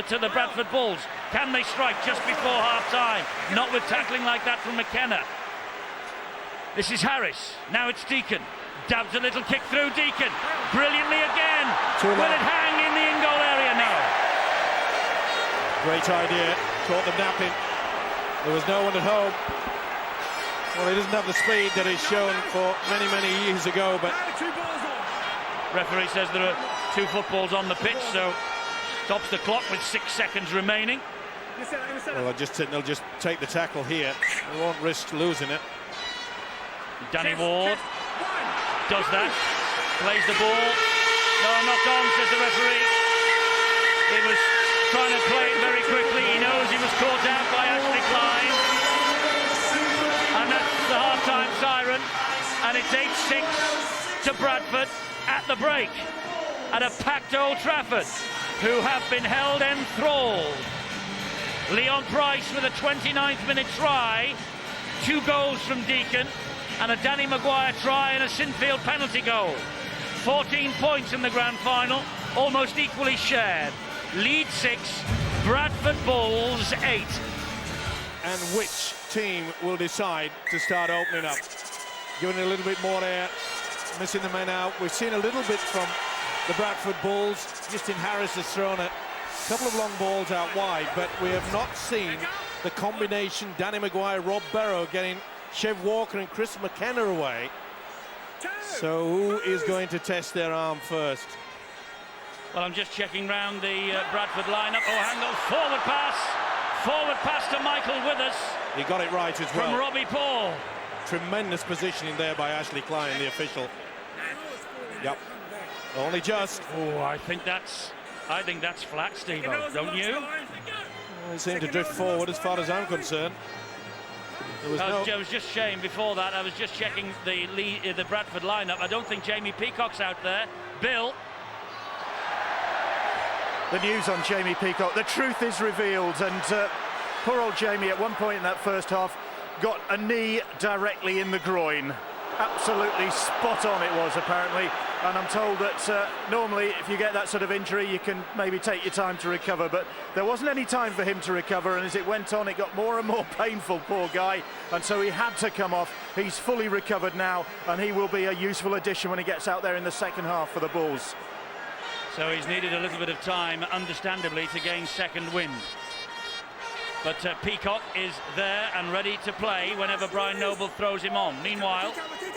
to the Bradford Bulls? Can they strike just before half-time? Not with tackling like that from McKenna. This is Harris. Now it's Deacon. Dabs a little kick through Deacon. Brilliantly again. Will it hang in the in-goal area? No. Great idea. Caught them napping. There was no one at home. Well, he doesn't have the speed that he's shown for many, many years ago, but... Referee says there are 2 footballs on the pitch, so stops the clock with 6 seconds remaining. Well, they'll just take the tackle here. They won't risk losing it. Danny Ward does that, plays the ball. No, knocked on, says the referee. He was trying to play it very quickly. He knows he was caught out by Ashley Klein. And that's the half-time siren. And it's 8-6 to Bradford at the break. At a packed Old Trafford, who have been held enthralled. Leon Price with a 29th minute try. 2 goals from Deacon. And a Danny Maguire try and a Sinfield penalty goal. 14 points in the grand final, almost equally shared. Leeds 6, Bradford Bulls 8. And which team will decide to start opening up? Giving it a little bit more air, missing the men out. We've seen a little bit from the Bradford Bulls. Justin Harris has thrown a couple of long balls out wide, but we have not seen the combination Danny Maguire, Rob Barrow getting Chev Walker and Chris McKenna away. So who is going to test their arm first? Well, I'm just checking round the Bradford lineup. Oh, hang on, forward pass to Michael Withers. He got it right as well. From Robbie Paul. Tremendous positioning there by Ashley Klein, the official. Yep, only just. Oh, I think that's flat, Steve-O, don't you? They seem to drift forward as far as I'm concerned. I was just saying before that, I was just checking the Bradford lineup. I don't think Jamie Peacock's out there. Bill. The news on Jamie Peacock. The truth is revealed, and poor old Jamie at one point in that first half got a knee directly in the groin. Absolutely spot on it was, apparently. And I'm told that normally if you get that sort of injury you can maybe take your time to recover, but there wasn't any time for him to recover, and as it went on it got more and more painful, poor guy, and so he had to come off. He's fully recovered now, and he will be a useful addition when he gets out there in the second half for the Bulls. So he's needed a little bit of time, understandably, to gain second wind. But Peacock is there and ready to play whenever Brian Noble throws him on. Meanwhile,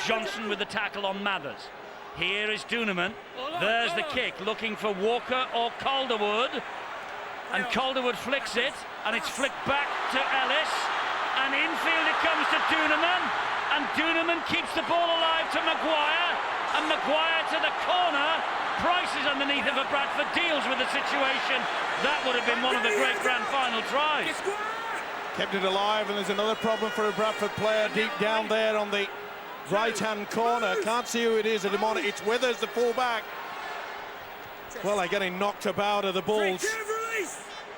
Johnson with the tackle on Mathers. Here is Duneman. There's the kick, looking for Walker or Calderwood. And Calderwood flicks it, and it's flicked back to Ellis. And infield it comes to Duneman. And Duneman keeps the ball alive to Maguire. And Maguire to the corner. Price is underneath of a Bradford, deals with the situation. That would have been one of the great grand final tries. Kept it alive, and there's another problem for a Bradford player deep down there on the right-hand corner. Can't see who it is at the moment. It's Withers, the full-back. Well, they're getting knocked about of the Bulls.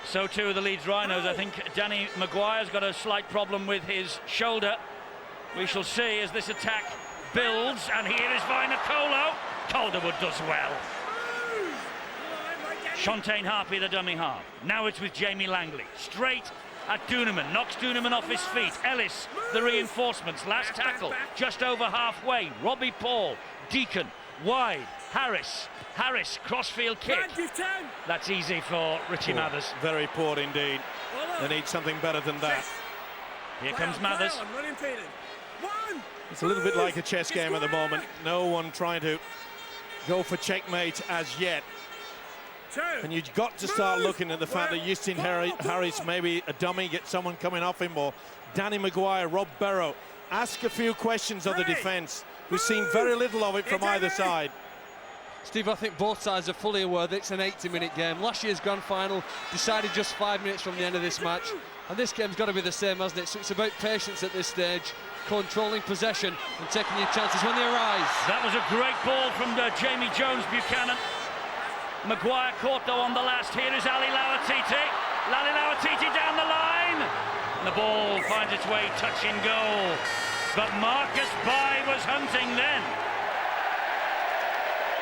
So too the Leeds Rhinos. I think Danny Maguire's got a slight problem with his shoulder. We shall see as this attack builds, and here is Vainicolo. Calderwood does well. Shontaine Harpy, the dummy half. Now it's with Jamie Langley. Straight at Duneman. Knocks Duneman off his feet. Ellis, the reinforcements. Last tackle, just over halfway. Robbie Paul. Deacon, wide. Harris, crossfield kick. That's easy for Richie Mathers. Very poor indeed. They need something better than that. Here comes Mathers. It's a little bit like a chess game at the moment. No one trying to go for checkmate as yet. And you've got to start looking at the fact that Justin Harris, maybe a dummy, get someone coming off him, or Danny Maguire, Rob Barrow. Ask a few questions of the defence. We've seen very little of it from either side. Steve, I think both sides are fully aware that it's an 80-minute game. Last year's grand final decided just 5 minutes from the end of this match, and this game's got to be the same, hasn't it? So it's about patience at this stage, controlling possession and taking your chances when they arise. That was a great ball from Jamie Jones Buchanan. Maguire caught though on the last. Here is Ali Lauatiti. Lally Lauatiti down the line. And the ball finds its way touching goal. But Marcus Bai was hunting then.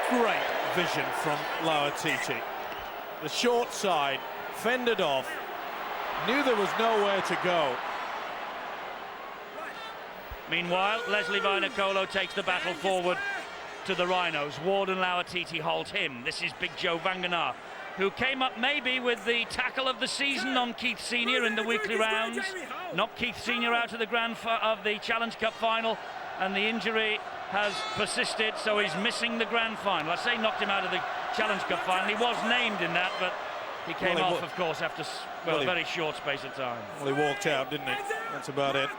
Great vision from Lauatiti. The short side, fended off, knew there was nowhere to go. Meanwhile, Leslie Vainicolo takes the battle forward to the Rhinos. Ward and Lauatiti hold him. This is Big Joe Vanganar, who came up maybe with the tackle of the season on Keith Senior in the weekly rounds. Knocked Keith Senior out of the Challenge Cup final, and the injury has persisted, so he's missing the grand final. I say knocked him out of the Challenge Cup final. He was named in that, but he came off, of course, after a very short space of time. Well, he walked out, didn't he? That's about it.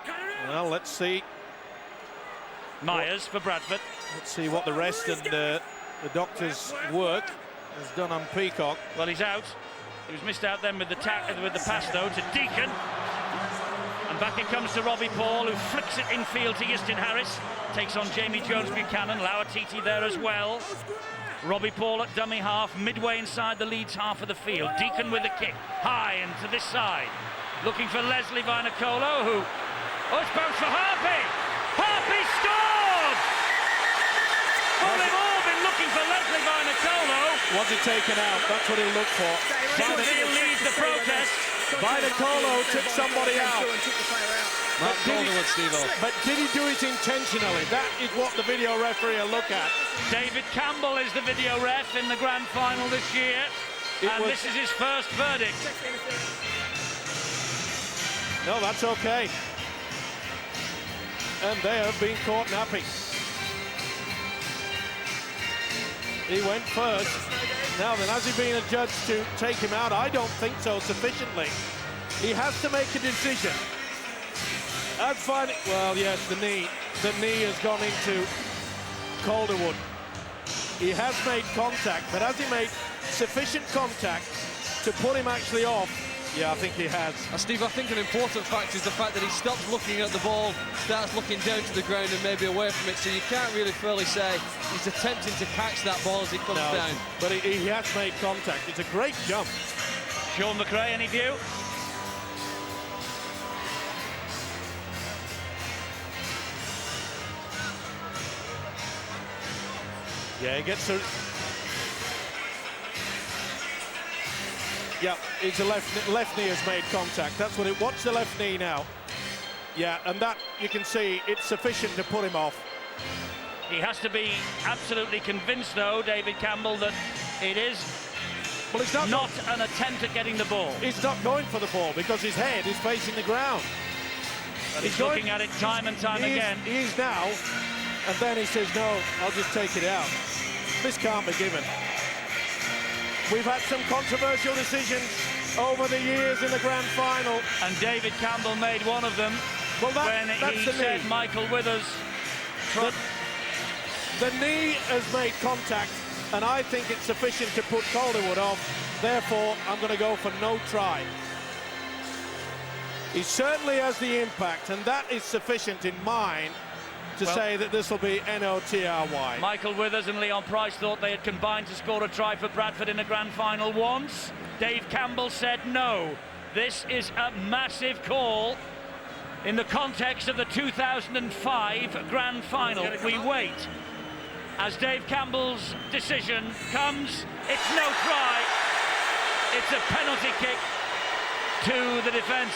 Well, let's see. Myers for Bradford. Let's see what the rest and the doctor's work has done on Peacock. Well, he's out. He was missed out then with the pass, though, to Deacon. And back it comes to Robbie Paul, who flicks it infield to Justin Harris. Takes on Jamie Jones Buchanan. Lauatiti there as well. Robbie Paul at dummy half, midway inside the Leeds half of the field. Deacon with a kick, high and to this side. Looking for Leslie Vainicolo, who... Oh, it's bounced for Harpy! Harpy scored! Well, they've all been looking for Leslie Vainicolo. Was it taken out? That's what he'll look for. He'll lead the protest. Vainicolo took somebody out. But did he do it intentionally? That is what the video referee will look at. David Campbell is the video ref in the grand final this year. This is his first verdict. No, that's okay. And they have been caught napping. He went first. Now then, has he been adjudged to take him out? I don't think so sufficiently. He has to make a decision. That's fine. Well, yes, the knee. The knee has gone into Calderwood. He has made contact, but has he made sufficient contact to put him actually off? Yeah, I think he has. Steve, I think an important fact is the fact that he stops looking at the ball, starts looking down to the ground and maybe away from it, so you can't really fairly say he's attempting to catch that ball as it comes down. But he has made contact. It's a great jump. Sean McRae, any view? Yeah, he gets a... Yeah, it's a left knee has made contact. That's what it... Watch the left knee now. Yeah, and that, you can see, it's sufficient to put him off. He has to be absolutely convinced, though, David Campbell, that it is not an attempt at getting the ball. He's not going for the ball because his head is facing the ground. But he's looking at it time and time again. He is now, and then he says, no, I'll just take it out. This can't be given. We've had some controversial decisions over the years in the grand final. And David Campbell made one of them when he said Michael Withers. The knee has made contact, and I think it's sufficient to put Calderwood off. Therefore, I'm going to go for no try. He certainly has the impact, and that is sufficient in mine to say that this will be NOTRY. Michael Withers and Leon Price thought they had combined to score a try for Bradford in the grand final once. Dave Campbell said no. This is a massive call in the context of the 2005 grand final. We wait as Dave Campbell's decision comes. It's no try. It's a penalty kick to the defence,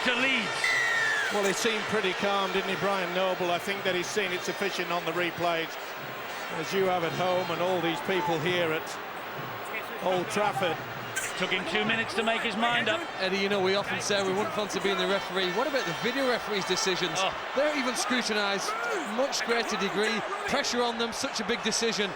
to Leeds. Well, he seemed pretty calm, didn't he, Brian Noble? I think that he's seen it sufficient on the replays, as you have at home and all these people here at Old Trafford. Took him 2 minutes to make his mind up. Eddie, you know, we often say we wouldn't fancy being the referee. What about the video referee's decisions? Oh. They're even scrutinised much greater degree. Pressure on them, such a big decision.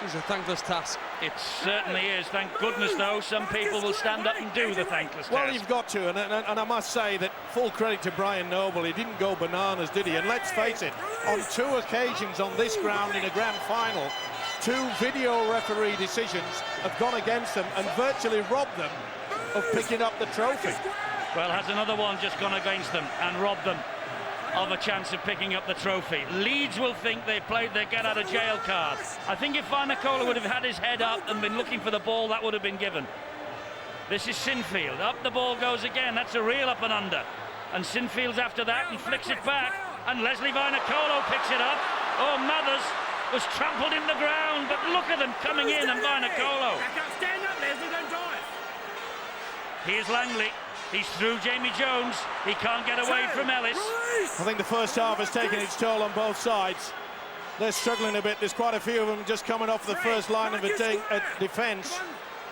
It's a thankless task. It certainly is. Thank goodness, though, some people will stand up and do the thankless Well, task. you've got to, and I must say that full credit to Brian Noble. He didn't go bananas, did he? And let's face it, on 2 occasions on this ground in a grand final, 2 video referee decisions have gone against them and virtually robbed them of picking up the trophy. Well, has another one just gone against them and robbed them of a chance of picking up the trophy? Leeds will think they played their get-out-of-jail card. I think if Vanacola would have had his head up and been looking for the ball, that would have been given. This is Sinfield. Up the ball goes again. That's a real up and under. And Sinfield's after that and flicks it back. And Leslie Vanacola picks it up. Oh, Mathers was trampled in the ground, but look at them coming in, and Vanacola. Stand up, Leslie, don't dive. Here's Langley. He's through Jamie Jones. He can't get away from Ellis. I think the first half has taken its toll on both sides. They're struggling a bit. There's quite a few of them just coming off the first line of defence.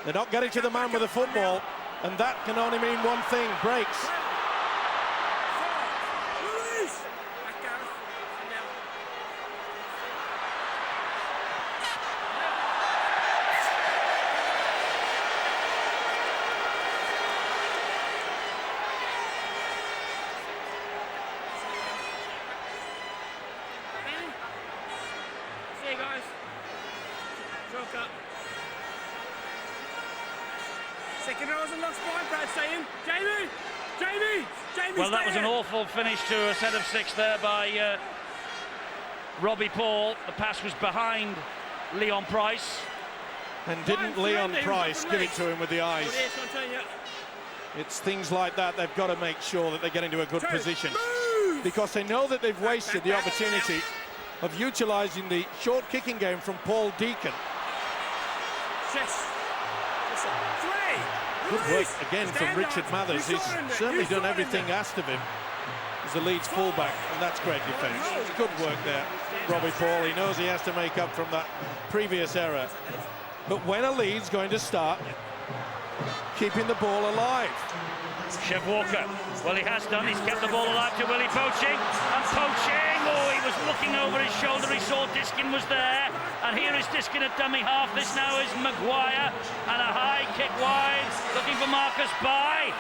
They're not getting to the man with the football, and that can only mean one thing: breaks. See you guys. Chalk up. Second row's a lost point, Brad's saying. Jamie, Well, that was an awful finish to a set of 6 there by Robbie Paul. The pass was behind Leon Price. And didn't Leon Price give it to him with the eyes? It's things like that they've got to make sure that they get into a good position, because they know that they've wasted the opportunity of utilising the short kicking game from Paul Deacon. Good work again from Richard Mathers. He's certainly done everything asked of him as the Leeds fullback, and that's great defence. Good work there, Robbie Paul. He knows he has to make up from that previous error. But when are Leeds going to start keeping the ball alive? Chev Walker, well, he has done. He's kept the ball alive to Willie Poaching. And Poaching, oh, he was looking over his shoulder. He saw Diskin was there. And here is Diskin at dummy half. This now is Maguire. And a high kick wide, looking for Marcus Bai.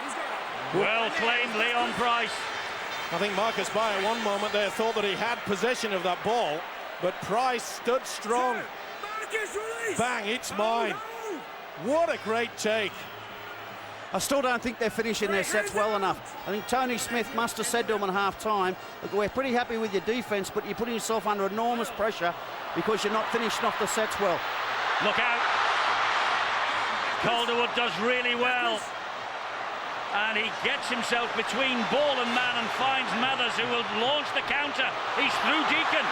Well claimed, Leon Price. I think Marcus Bai at one moment there thought that he had possession of that ball, but Price stood strong. Bang, it's mine. What a great take. I still don't think they're finishing their sets well enough. I think Tony Smith must have said to them at half-time, look, we're pretty happy with your defence, but you're putting yourself under enormous pressure because you're not finishing off the sets well. Look out. Calderwood does really well. And he gets himself between ball and man and finds Mathers, who will launch the counter. He's through Deacon.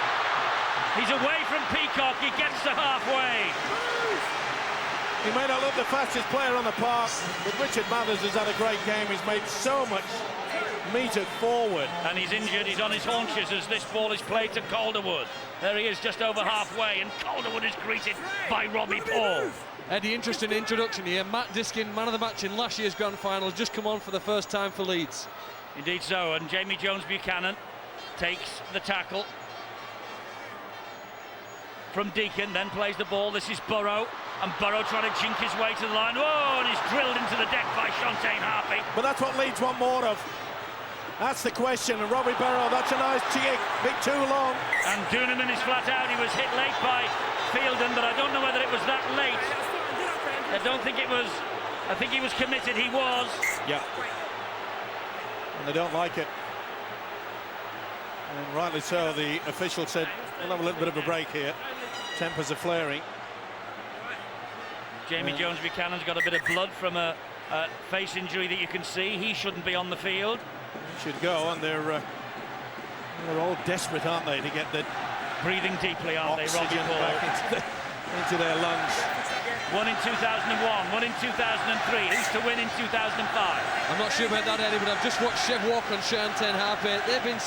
He's away from Peacock. He gets to halfway. He may not look the fastest player on the park, but Richard Mathers has had a great game. He's made so much metre forward. And he's injured. He's on his haunches as this ball is played to Calderwood. There he is, just over halfway, and Calderwood is greeted by Robbie Paul. Eddie, interesting introduction here. Matt Diskin, man of the match in last year's grand final, just come on for the first time for Leeds. Indeed so, and Jamie Jones-Buchanan takes the tackle from Deacon, then plays the ball. This is Burrow, and Burrow trying to jink his way to the line. Oh, and he's drilled into the deck by Shontaine Harpy. But that's what Leeds want more of. That's the question. And Robbie Burrow, that's a nice kick, bit too long. And Duneman is flat out. He was hit late by Fielden, but I don't know whether it was that late. I don't think it was. I think he was committed. He was. Yeah. And they don't like it. And rightly so, the official said, we'll have a little bit of a break here. Tempers are flaring. Jamie Jones Buchanan's got a bit of blood from a face injury that you can see. He shouldn't be on the field. Should go, and they're all desperate, aren't they, to get the Breathing deeply, aren't they, Robbie oxygen Paul? back into their lungs. One in 2001, one in 2003. Who's to win in 2005? I'm not sure about that, Eddie, but I've just watched Chev Walker and Sean Ten Harper. They've been,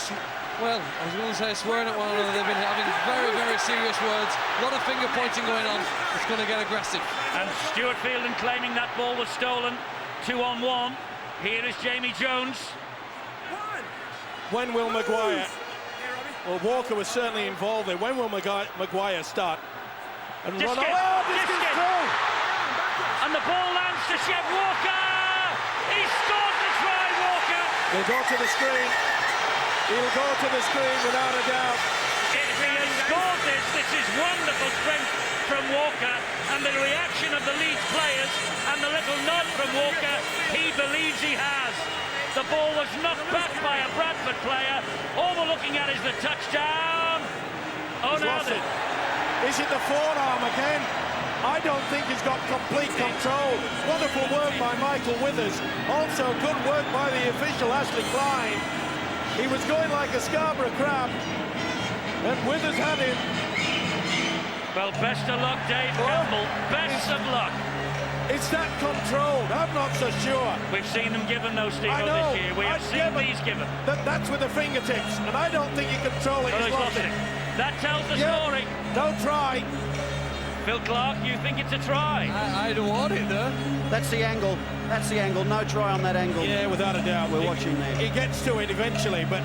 well, I was going to say swearing at one another. They've been having very, very serious words. A lot of finger pointing going on. It's going to get aggressive. And Stuart Fielden claiming that ball was stolen. 2-on-1. Here is Jamie Jones. When will Maguire? Well, Walker was certainly involved there. When will Maguire start? And run on. Oh, Diskin through! And the ball lands to Chev Walker! He scored the try, Walker! He'll go to the screen. He'll go to the screen without a doubt. If he has scored this is wonderful strength from Walker, and the reaction of the Leeds players and the little nod from Walker, he believes he has. The ball was knocked back by a Bradford player. All we're looking at is the touchdown. Oh, He's now lost it. Is it the forearm again? I don't think he's got complete control. Wonderful work by Michael Withers. Also good work by the official, Ashley Klein. He was going like a Scarborough crab, and Withers had him. Well, best of luck, Dave Campbell. Best of luck. It's that controlled. I'm not so sure. We've seen them given those, Steve, I know. this year. We have seen these given. That's with the fingertips, and I don't think you control it. Oh, He's he's lost lost it. That tells the story. Don't try. Phil Clark, you think it's a try? I don't want it, though. That's the angle. That's the angle. No try on that angle. Yeah, without a doubt. We're watching there. He gets to it eventually, but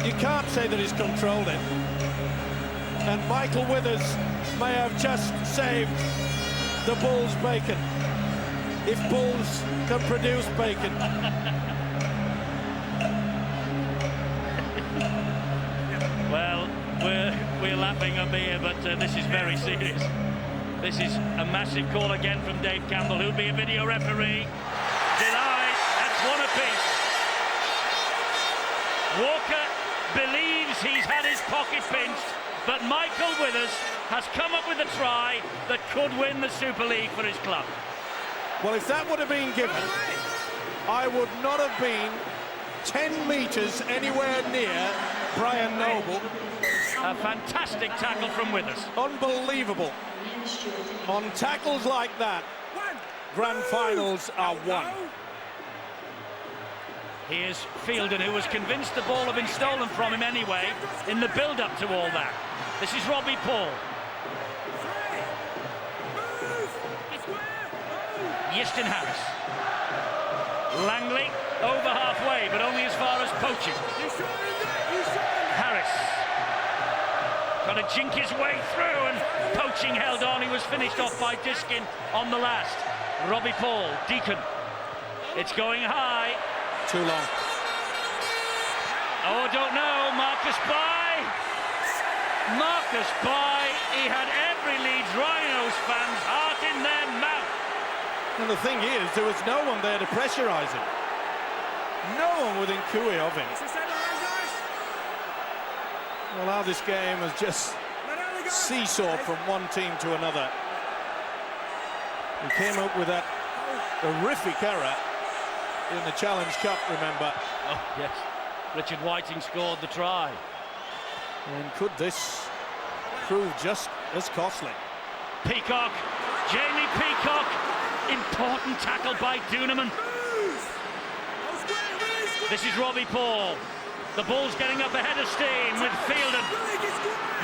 you can't say that he's controlled it. And Michael Withers may have just saved the Bulls' bacon. If Bulls can produce bacon. Well, we're laughing up here, but this is very serious. This is a massive call again from Dave Campbell, who'll be a video referee. Denied. That's one apiece. Walker believes he's had his pocket pinched, but Michael Withers has come up with a try that could win the Super League for his club. Well, if that would have been given, I would not have been 10 metres anywhere near Brian Noble. A fantastic tackle from Withers. Unbelievable. On tackles like that, grand finals are won. Here's Fielden, who was convinced the ball had been stolen from him anyway in the build-up to all that. This is Robbie Paul. Yistin Harris. Langley over halfway, but only as far as poaching. Harris trying to jink his way through, and poaching held on. He was finished off by Diskin on the last. Robbie Paul, Deacon. It's going high. Too long. Oh, I don't know. Marcus By. Marcus By. He had every Leeds Rhinos fan's heart in their mouth. And the thing is, there was no one there to pressurise him. No one within cooey of him. Well, how this game has just seesawed from one team to another. He came up with that horrific error in the Challenge Cup, remember? Oh, yes. Richard Whiting scored the try. And could this prove just as costly? Peacock. Jamie Peacock. Important tackle by Duneman. This is Robbie Paul. The Bulls getting up ahead of steam with Fielden.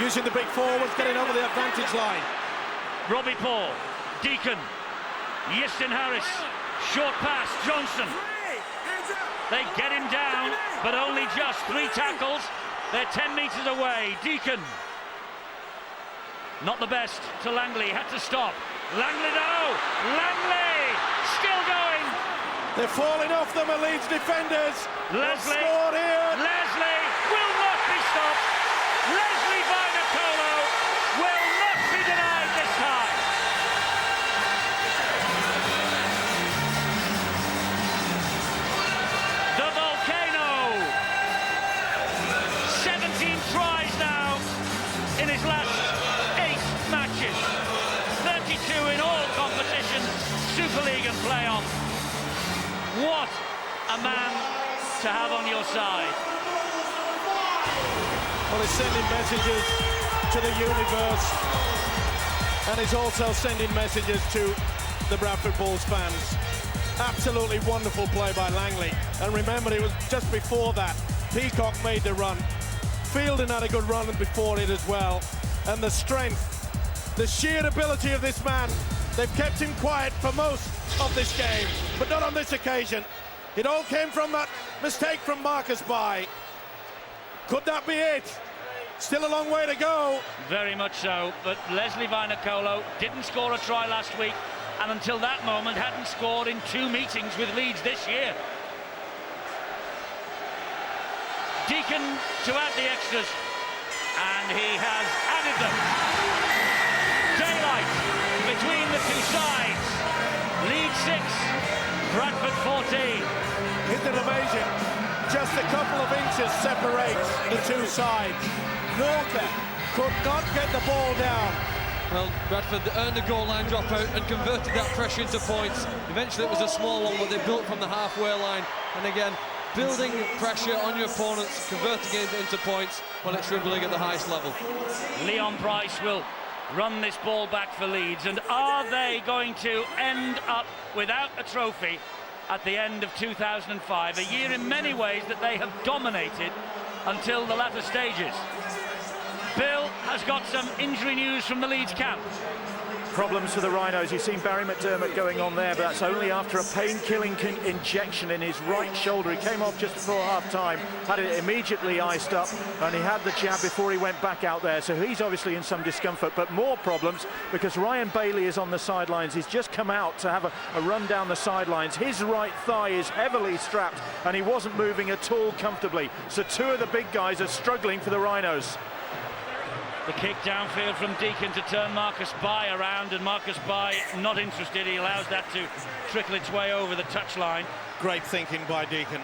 Using the big forwards, getting over the advantage line. Robbie Paul. Deacon. Yistin Harris. Short pass. Johnson. They get him down, but only just 3 tackles. They're 10 metres away. Deacon. Not the best to Langley. Had to stop. Langley, no! Langley! Still going! They're falling off them, Leeds defenders. Leslie. Scored here. Leslie will not be stopped. Leslie Vainicolo will not be denied this time. The Volcano. 17 brilliant play on. What a man to have on your side. Well, he's sending messages to the universe, and he's also sending messages to the Bradford Bulls fans. Absolutely wonderful play by Langley. And remember, it was just before that Peacock made the run. Fielding had a good run before it as well. And the strength, the sheer ability of this man, they've kept him quiet for most of this game, but not on this occasion. It all came from that mistake from Marcus Bai. Could that be it? Still a long way to go. Very much so, but Leslie Vainicolo didn't score a try last week, and until that moment hadn't scored in 2 meetings with Leeds this year. Deacon to add the extras, and he has added them. Daylight between the two sides. Leeds 6, Bradford 14. Isn't it amazing? Just a couple of inches separates the two sides. Walker could not get the ball down. Well, Bradford earned a goal line dropout and converted that pressure into points. Eventually it was a small one, but they built from the halfway line. And again, building pressure on your opponents, converting it into points when it's rugby league at the highest level. Leon Price will run this ball back for Leeds, and are they going to end up without a trophy at the end of 2005, a year in many ways that they have dominated until the latter stages? Bill has got some injury news from the Leeds camp. Problems for the Rhinos. You've seen Barry McDermott going on there, but that's only after a pain-killing injection in his right shoulder. He came off just before half-time, had it immediately iced up, and he had the jab before he went back out there. So he's obviously in some discomfort, but more problems because Ryan Bailey is on the sidelines. He's just come out to have a run down the sidelines. His right thigh is heavily strapped, and he wasn't moving at all comfortably. So 2 of the big guys are struggling for the Rhinos. The kick downfield from Deacon to turn Marcus Bai around, and Marcus Bai not interested. He allows that to trickle its way over the touchline. Great thinking by Deacon.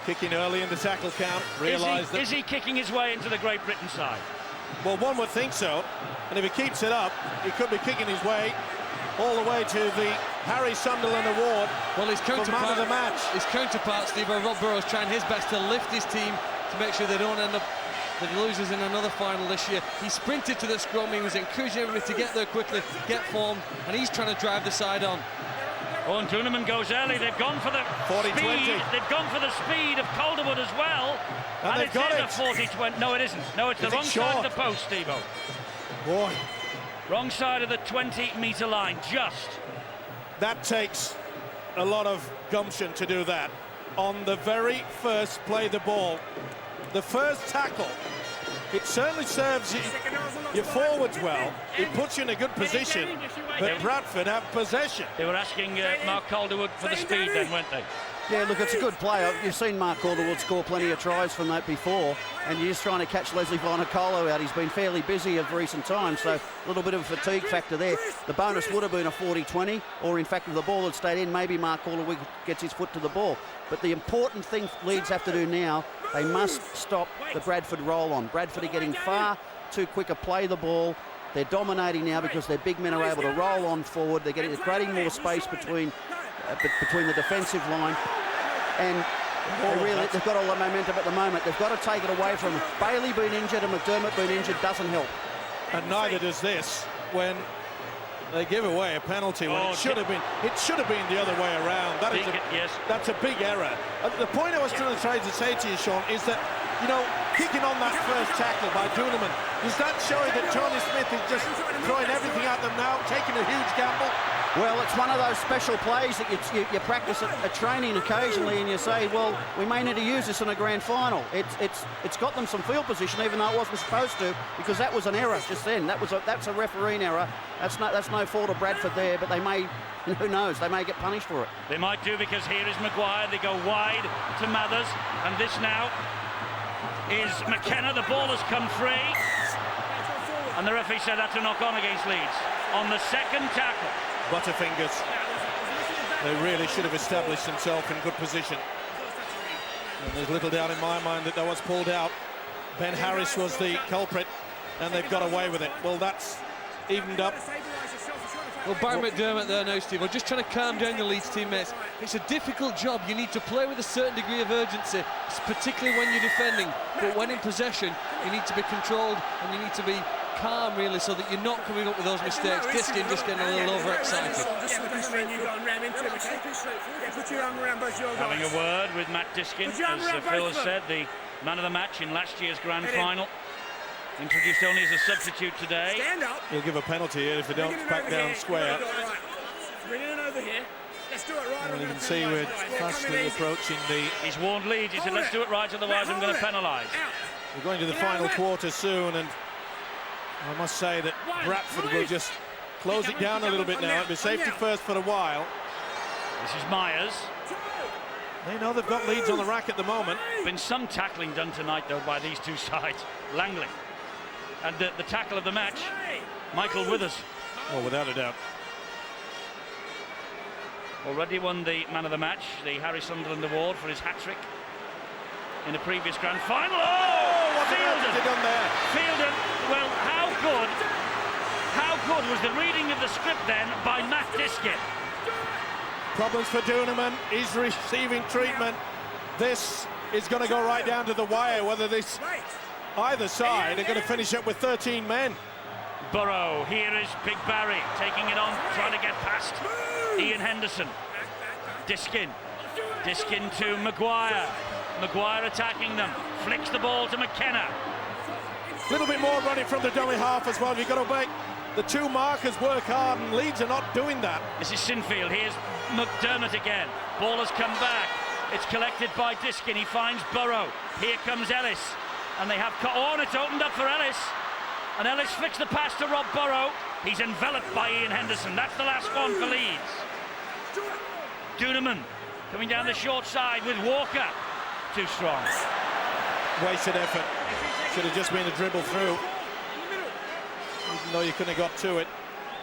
Kicking early in the tackle count, realised that... Is he kicking his way into the Great Britain side? Well, one would think so. And if he keeps it up, he could be kicking his way all the way to the Harry Sunderland Award. Well, his counterpart, man of the match. His counterpart, Steve, Rob Burrows, trying his best to lift his team to make sure they don't end up the losers in another final this year. He sprinted to the scrum. He was encouraging everybody to get there quickly, get formed, and he's trying to drive the side on. Oh, and Duneman goes early. They've gone for the 40-20. speed. They've gone for the speed of Calderwood as well. And it's got in it. the 40-20. No, it isn't. No, it's the wrong side of the post, Steve-O. Boy. Wrong side of the 20-metre line, just. That takes a lot of gumption to do that. On the very first play the ball, the first tackle, it certainly serves your forwards well. It puts you in a good position, but Bradford have possession. They were asking Mark Calderwood for the speed then, weren't they? Yeah, look, it's a good play. You've seen Mark Calderwood score plenty of tries from that before, and you're just trying to catch Leslie Vainicolo out. He's been fairly busy of recent times, so a little bit of a fatigue factor there. The bonus would have been a 40-20, or in fact, if the ball had stayed in, maybe Mark Calderwood gets his foot to the ball. But the important thing Leeds have to do now, they must stop the Bradford roll-on. Bradford are getting far too quick to play the ball. They're dominating now because their big men are able to roll on forward. They're creating more space between the defensive line, and they've got all the momentum at the moment. They've got to take it away from them. Bailey being injured and McDermott being injured doesn't help. And neither does this when they give away a penalty when it should have been the other way around. That's a big error. The point I was trying to say to you, Sean, is that, you know, kicking on that first tackle by Duneman, is that showing that Tony Smith is just throwing everything at them now, taking a huge gamble? Well, it's one of those special plays that you practice at training occasionally, and you say, well, we may need to use this in a grand final. It's got them some field position, even though it wasn't supposed to, because that was an error just then. That's a refereeing error. That's no fault of Bradford there, but they may, who knows, they may get punished for it. They might do, because here is Maguire. They go wide to Mathers, and this now is McKenna. The ball has come free, and the referee said that's a knock-on against Leeds on the second tackle. Butterfingers. They really should have established themselves in good position. And there's little doubt in my mind that was pulled out. Ben Harris was the culprit, and they've got away with it. Well, that's evened up Well, Barry McDermott there now, Steve, just trying to calm down the Leeds teammates. It's a difficult job. You need to play with a certain degree of urgency, particularly when you're defending. But when in possession, you need to be controlled and you need to be calm, really, so that you're not coming up with those mistakes. Diskin just getting a little overexcited. Having a word with Matt Diskin, as Phil has said, the man of the match in last year's grand final. Introduced only as a substitute today. He'll give a penalty here if they don't back down square. And you can see we're fastly approaching the... He's warned Leeds, he said, let's do it right, otherwise I'm going to penalise. We're going to the final quarter soon, and I must say that Bradford will just close it down a little bit now. It'll be safety first for a while. This is Myers. They know they've got Leeds on the rack at the moment. Been some tackling done tonight, though, by these two sides. Langley. And the tackle of the match, Michael Withers. Oh, without a doubt. Already won the man of the match, the Harry Sunderland Award for his hat-trick in a previous grand final. Oh, what Fielden! has he done there? Fielden, well, how good was the reading of the script then by Matt Diskin? Problems for Duneman. He's receiving treatment. This is going to go right down to the wire, whether this either side are going to finish up with 13 men. Burrow, here is Big Barry taking it on, trying to get past Ian Henderson. Diskin to Maguire. Maguire attacking them, flicks the ball to McKenna. A little bit more running from the dummy half as well. You've got to make the two markers work hard, and Leeds are not doing that. This is Sinfield. Here's McDermott again. Ball has come back. It's collected by Diskin. He finds Burrow. Here comes Ellis. And they have... Oh, and it's opened up for Ellis. And Ellis flicks the pass to Rob Burrow. He's enveloped by Ian Henderson. That's the last one for Leeds. Duneman coming down the short side with Walker. Too strong. Wasted effort. Should have just been a dribble through. Even though you couldn't have got to it.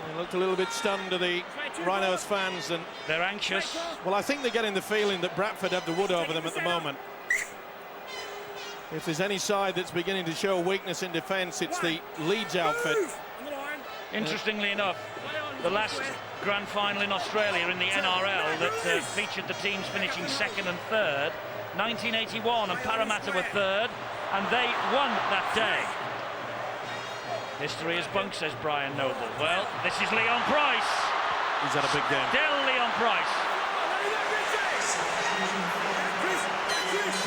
They looked a little bit stunned to the Rhinos fans, and they're anxious. Well, I think they're getting the feeling that Bradford have the wood over them at the moment. If there's any side that's beginning to show weakness in defence, it's the Leeds outfit. Interestingly enough, the last grand final in Australia in the NRL that featured the teams finishing second and third, 1981, and Parramatta were third, and they won that day. History is bunk, says Brian Noble. Well, this is Leon Price. He's had a big game. Still Leon Price.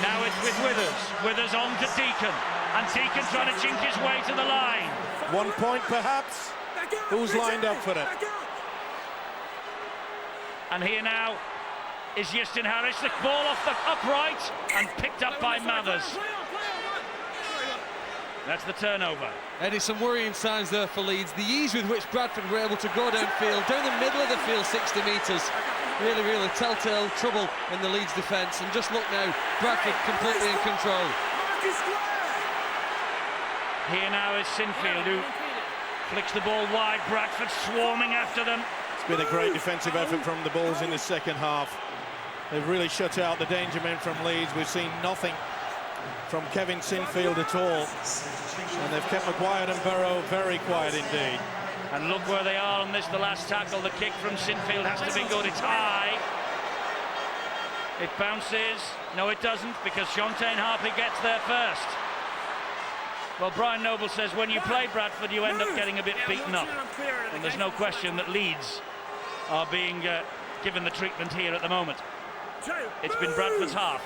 Now it's with Withers. Withers on to Deacon. And Deacon trying to chink his way to the line. 1 point perhaps. Who's lined up for it? And here now is Justin Harris. The ball off the upright and picked up by Mathers. That's the turnover. Eddie, some worrying signs there for Leeds. The ease with which Bradford were able to go downfield, down the middle of the field, 60 metres. Really telltale trouble in the Leeds defence. And just look now, Bradford completely in control. Here now is Sinfield, who flicks the ball wide. Bradford swarming after them. It's been a great defensive effort from the Bulls in the second half. They've really shut out the danger men from Leeds. We've seen nothing from Kevin Sinfield at all. And they've kept Maguire and Burrow very quiet indeed. And look where they are on this, the last tackle. The kick from Sinfield has to be good. It's high. It bounces. No, it doesn't, because Shontaine Harpy gets there first. Well, Brian Noble says when you play Bradford, you end up getting a bit beaten up. And there's no question that Leeds are being given the treatment here at the moment. It's been Bradford's half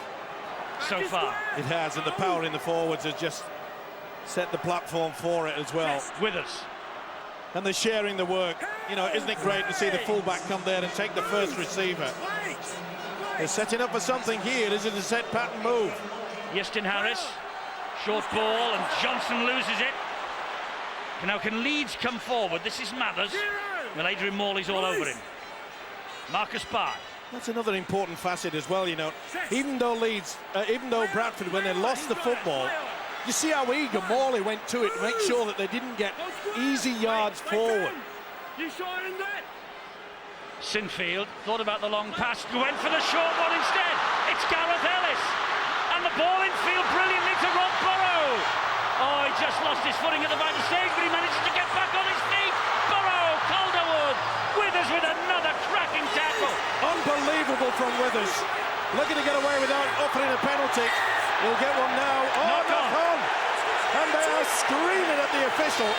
so far. It has, and the power in the forwards has just set the platform for it as well. Withers. And they're sharing the work. You know, isn't it great to see the fullback come there and take the first receiver? They're setting up for something here. This is a set pattern move. Justin Harris, short ball, and Johnson loses it. Now can Leeds come forward? This is Mathers. Well, Adrian Morley's all over him. Marcus Barr. That's another important facet as well, you know. Even though Bradford, when they lost the football, you see how eager Morley went to it to make sure that they didn't get easy yards forward. Sinfield thought about the long pass, went for the short one instead. It's Gareth Ellis, and the ball in field brilliantly to Rob Burrow. Oh, he just lost his footing at the back of the stage, but he manages to get back on his feet. Burrow, Calderwood, Withers with another cracking tackle. Unbelievable from Withers. Looking to get away without offering a penalty. He'll get one now. Oh, Knock on. And they are screaming at the official.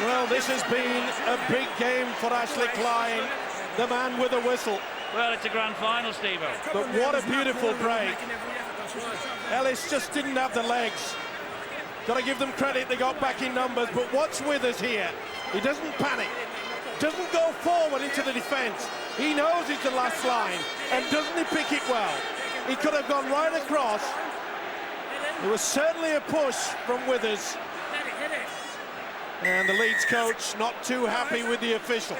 Well, this has been a big game for Ashley Klein, the man with a whistle. Well, it's a grand final, Steve-O. But what a beautiful break. Ellis just didn't have the legs. Got to give them credit, they got back in numbers, but what's Withers here? He doesn't panic, doesn't go forward into the defence. He knows it's the last line, and doesn't he pick it well? He could have gone right across. There was certainly a push from Withers. And the Leeds coach not too happy with the official.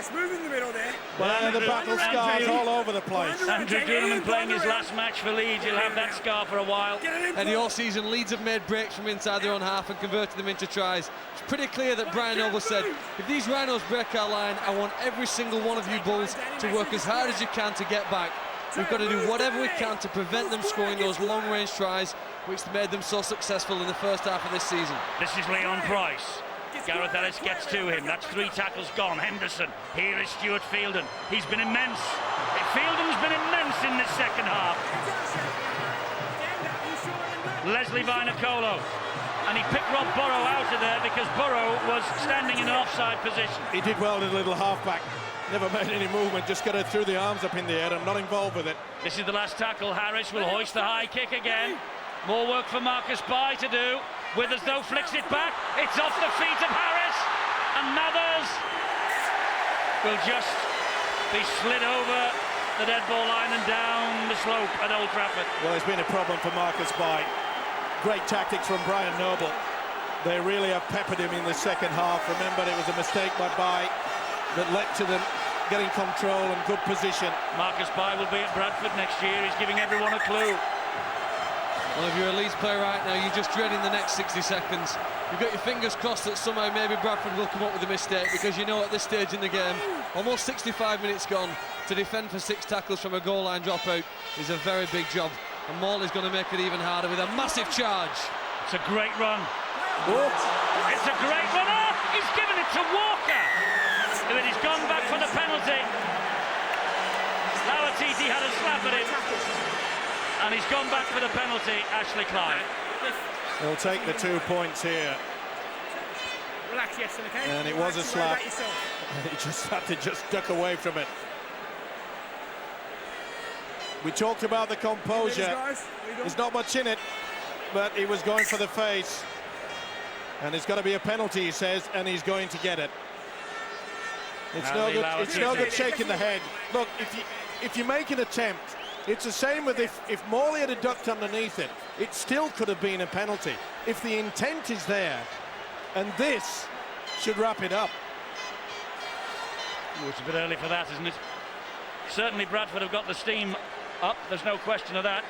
Well, the battle scars all over the place. Andrew Duneman playing his last match for Leeds. He'll have that scar for a while. And all season, Leeds have made breaks from inside their own half and converted them into tries. It's pretty clear that Brian Noble said, if these Rhinos break our line, I want every single one of you Bulls to work as hard as you can to get back. We've got to do whatever we can to prevent them scoring those long-range tries, which made them so successful in the first half of this season. This is Leon Price. Gareth Ellis gets to him. That's 3 tackles gone. Henderson. Here is Stuart Fielden. He's been immense. Fielden's been immense in this second half. Leslie Vinacolo. And he picked Rob Burrow out of there because Burrow was standing in an offside position. He did well in a little halfback. Never made any movement, just got it through the arms up in the air and not involved with it. This is the last tackle. Harris will hoist the high kick again. More work for Marcus Bai to do. Withers, though, flicks it back. It's off the feet of Harris. And Mathers will just be slid over the dead ball line and down the slope at Old Trafford. Well, it's been a problem for Marcus Bai. Great tactics from Brian Noble. They really have peppered him in the second half. Remember, it was a mistake by Bai that led to them getting control and good position. Marcus Bai will be at Bradford next year. He's giving everyone a clue. Well, if you're a Leeds player right now, you're just dreading the next 60 seconds. You've got your fingers crossed that somehow maybe Bradford will come up with a mistake, because you know at this stage in the game, almost 65 minutes gone, to defend for 6 tackles from a goal line dropout is a very big job. And Morley's going to make it even harder with a massive charge. It's a great run. Oh. It's a great run. Oh, he's given it to Walker. But he's gone back for the penalty. Lauatiti had a slap at him. And he's gone back for the penalty, Ashley Klein. He'll take the 2 points here. Relax, yes, okay? And it was a slap. He just had to just duck away from it. We talked about the composure. There's not much in it, but he was going for the face. And it's got to be a penalty, he says, and he's going to get it. It's no good. It's no good shaking the head. Look, if you make an attempt, it's the same with if Morley had ducked underneath it, it still could have been a penalty. If the intent is there, and this should wrap it up. Oh, it's a bit early for that, isn't it? Certainly Bradford have got the steam up, there's no question of that.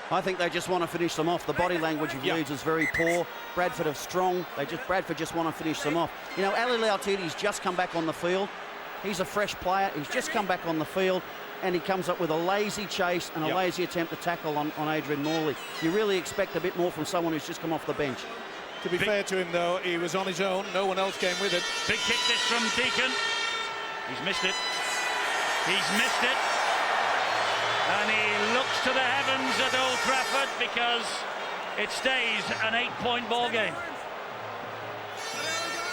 I think they just want to finish them off. The body language of Leeds is very poor. Bradford are strong. Bradford just want to finish them off. You know, Ali Lauatiti's just come back on the field. He's a fresh player. He's just come back on the field, and he comes up with a lazy chase and a lazy attempt to tackle on Adrian Morley. You really expect a bit more from someone who's just come off the bench. To be fair to him, though, he was on his own. No one else came with it. Big kick this from Deacon. He's missed it. He's missed it. And he looks to the heavens at Old Trafford because it stays an 8-point ball game.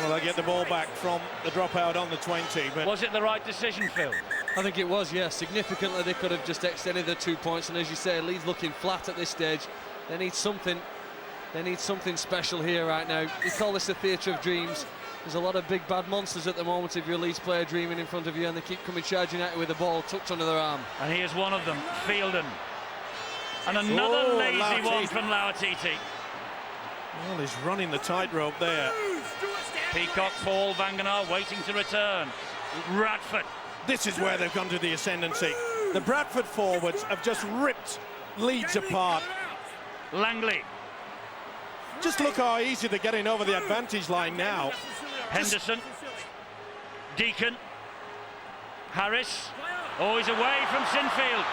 Well, they get the ball back from the dropout on the 20. But was it the right decision, Phil? I think it was, yes. Significantly, they could have just extended the 2 points. And as you say, Leeds looking flat at this stage. They need something. They need something special here right now. We call this the theatre of dreams. There's a lot of big bad monsters at the moment if you're a Leeds player dreaming in front of you, and they keep coming charging at you with the ball tucked under their arm. And here's one of them, Fielden. And another lazy one from Lauatiti. Well, he's running the tightrope there. Peacock, Paul, Vangenaar waiting to return. Bradford. This is where they've gone to the ascendancy. The Bradford forwards have just ripped Leeds apart. Langley. Just look how easy they're getting over the advantage line now. Henderson. Deacon. Harris. Oh, he's away from Sinfield.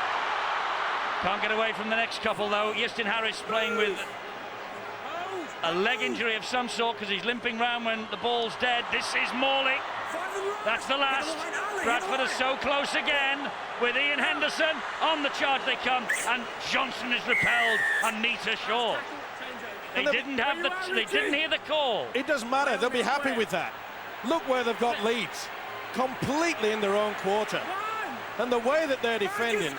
Can't get away from the next couple, though. Justin Harris playing with a leg injury of some sort because he's limping round when the ball's dead. This is Morley. That's the last. Bradford is so close again with Ian Henderson. On the charge they come, and Johnson is repelled a metre short. They didn't hear the call. It doesn't matter, they'll be happy with that. Look where they've got Leeds, completely in their own quarter. And the way that they're defending,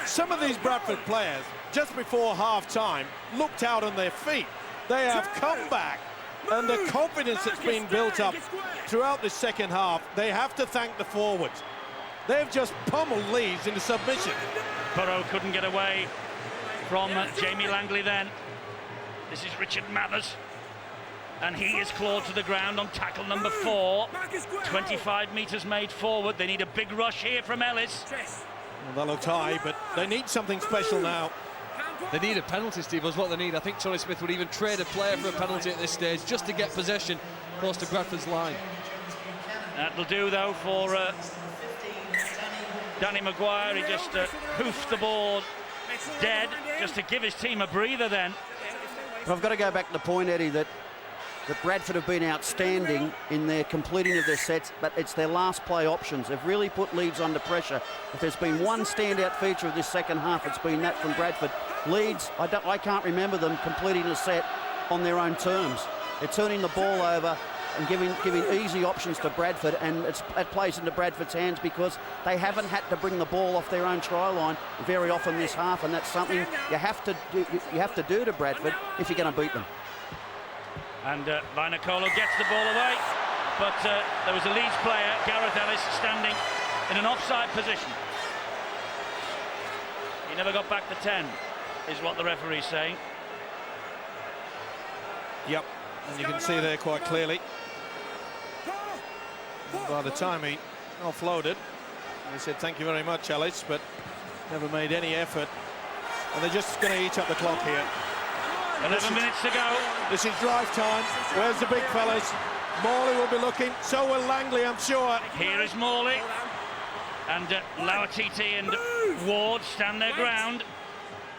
some of these Bradford players, just before half-time, looked out on their feet. They have come back, and the confidence that's been built up throughout the second half, they have to thank the forwards. They've just pummeled Leeds into submission. Burrow couldn't get away from Jamie Langley then. This is Richard Mathers, and he is clawed to the ground on tackle number 4. 25 metres made forward. They need a big rush here from Ellis. Well, that looked high, but they need something special now. They need a penalty, Steve, is what they need. I think Tony Smith would even trade a player for a penalty at this stage just to get possession close to Bradford's line. That'll do, though, for Danny Maguire. He just hoofed the ball dead just to give his team a breather then. But I've got to go back to the point, Eddie, that Bradford have been outstanding in their completing of their sets, but it's their last play options. They've really put Leeds under pressure. If there's been one standout feature of this second half, it's been that from Bradford. Leeds, I can't remember them completing a set on their own terms. They're turning the ball over and giving easy options to Bradford, and it plays into Bradford's hands because they haven't had to bring the ball off their own try line very often this half, and that's something you have to do to Bradford if you're going to beat them. And Vainicolo gets the ball away, but there was a Leeds player, Gareth Ellis, standing in an offside position. He never got back to 10, is what the referee's saying. Yep, and you can see there quite clearly. By the time he offloaded, he said, "Thank you very much, Ellis," but never made any effort. And they're just going to eat up the clock here. 11 minutes to go. This is drive time. Where's the big fellas? Morley will be looking. So will Langley, I'm sure. Here is Morley. And Lauatiti and Ward stand their ground.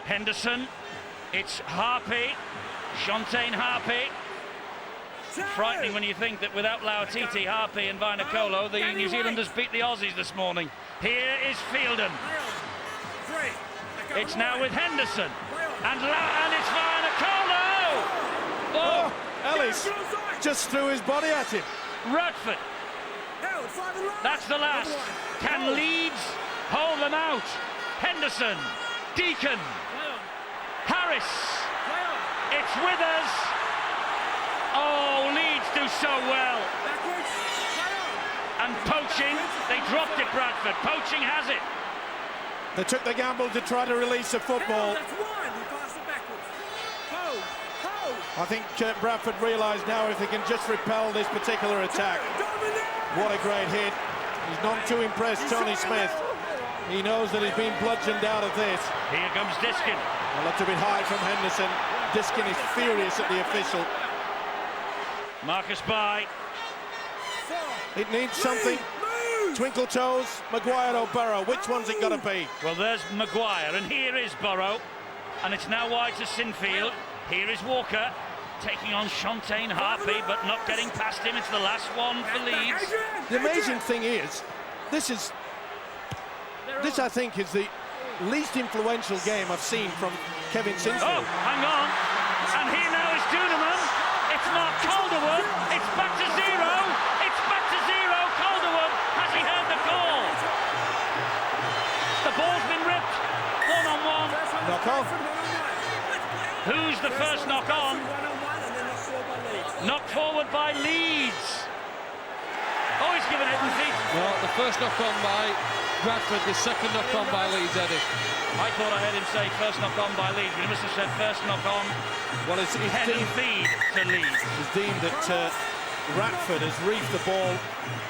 Henderson. It's Harpy. Shontaine Harpy. Frightening when you think that without Lauatiti, Harpy and Vainicolo, the New Zealanders beat the Aussies this morning. Here is Fielden. It's now with Henderson. And it's Vainicolo! Oh, Ellis just threw his body at him. Bradford. That's the last. Can Leeds hold them out? Henderson. Deacon. Harris. It's Withers. Oh, Leeds do so well. And poaching, they dropped it, Bradford. Poaching has it. They took the gamble to try to release the football. I think Bradford realised now if they can just repel this particular attack. What a great hit. He's not too impressed, Tony Smith. He knows that he's been bludgeoned out of this. Here comes Diskin. A little bit high from Henderson. Diskin is furious at the official. Marcus Bye. It needs something. Twinkle toes, Maguire or Burrow. Which one's it got to be? Well, there's Maguire, and here is Burrow. And it's now wide to Sinfield. Here is Walker, taking on Shontaine Harpy, but not getting past him. It's the last one for Leeds. The amazing thing is, this I think is the least influential game I've seen from Kevin Sinfield. Oh, hang on. And here now is Duneman. It's Mark Calderwood. It's back to 0. It's back to 0. Calderwood, has he heard the call? The ball's been ripped. 1-on-1. Knock on. Who's the first knock on? Knocked forward by Leeds. Oh, he's given it and feet. Well, the first knock on by Bradford, the second knock on by Leeds, Eddie. I thought I heard him say first knock on by Leeds, but he must have said first knock on. Well, it's head and feed to Leeds. It's deemed that Bradford has reefed the ball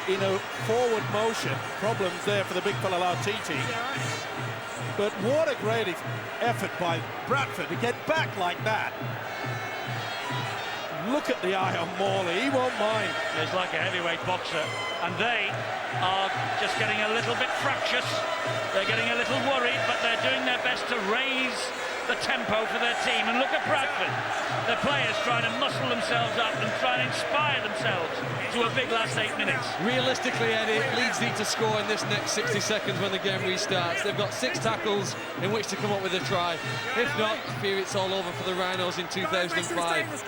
in a forward motion. Problems there for the big fella Lautiti. But what a great effort by Bradford to get back like that. Look at the eye on Morley, he won't mind. He's like a heavyweight boxer, and they are just getting a little bit fractious. They're getting a little worried, but they're doing their best to raise the tempo for their team. And look at Bradford. The players trying to muscle themselves up and try and inspire themselves to a big last 8 minutes. Realistically, Eddie, Leeds need to score in this next 60 seconds when the game restarts. They've got 6 tackles in which to come up with a try. If not, I fear it's all over for the Rhinos in 2005.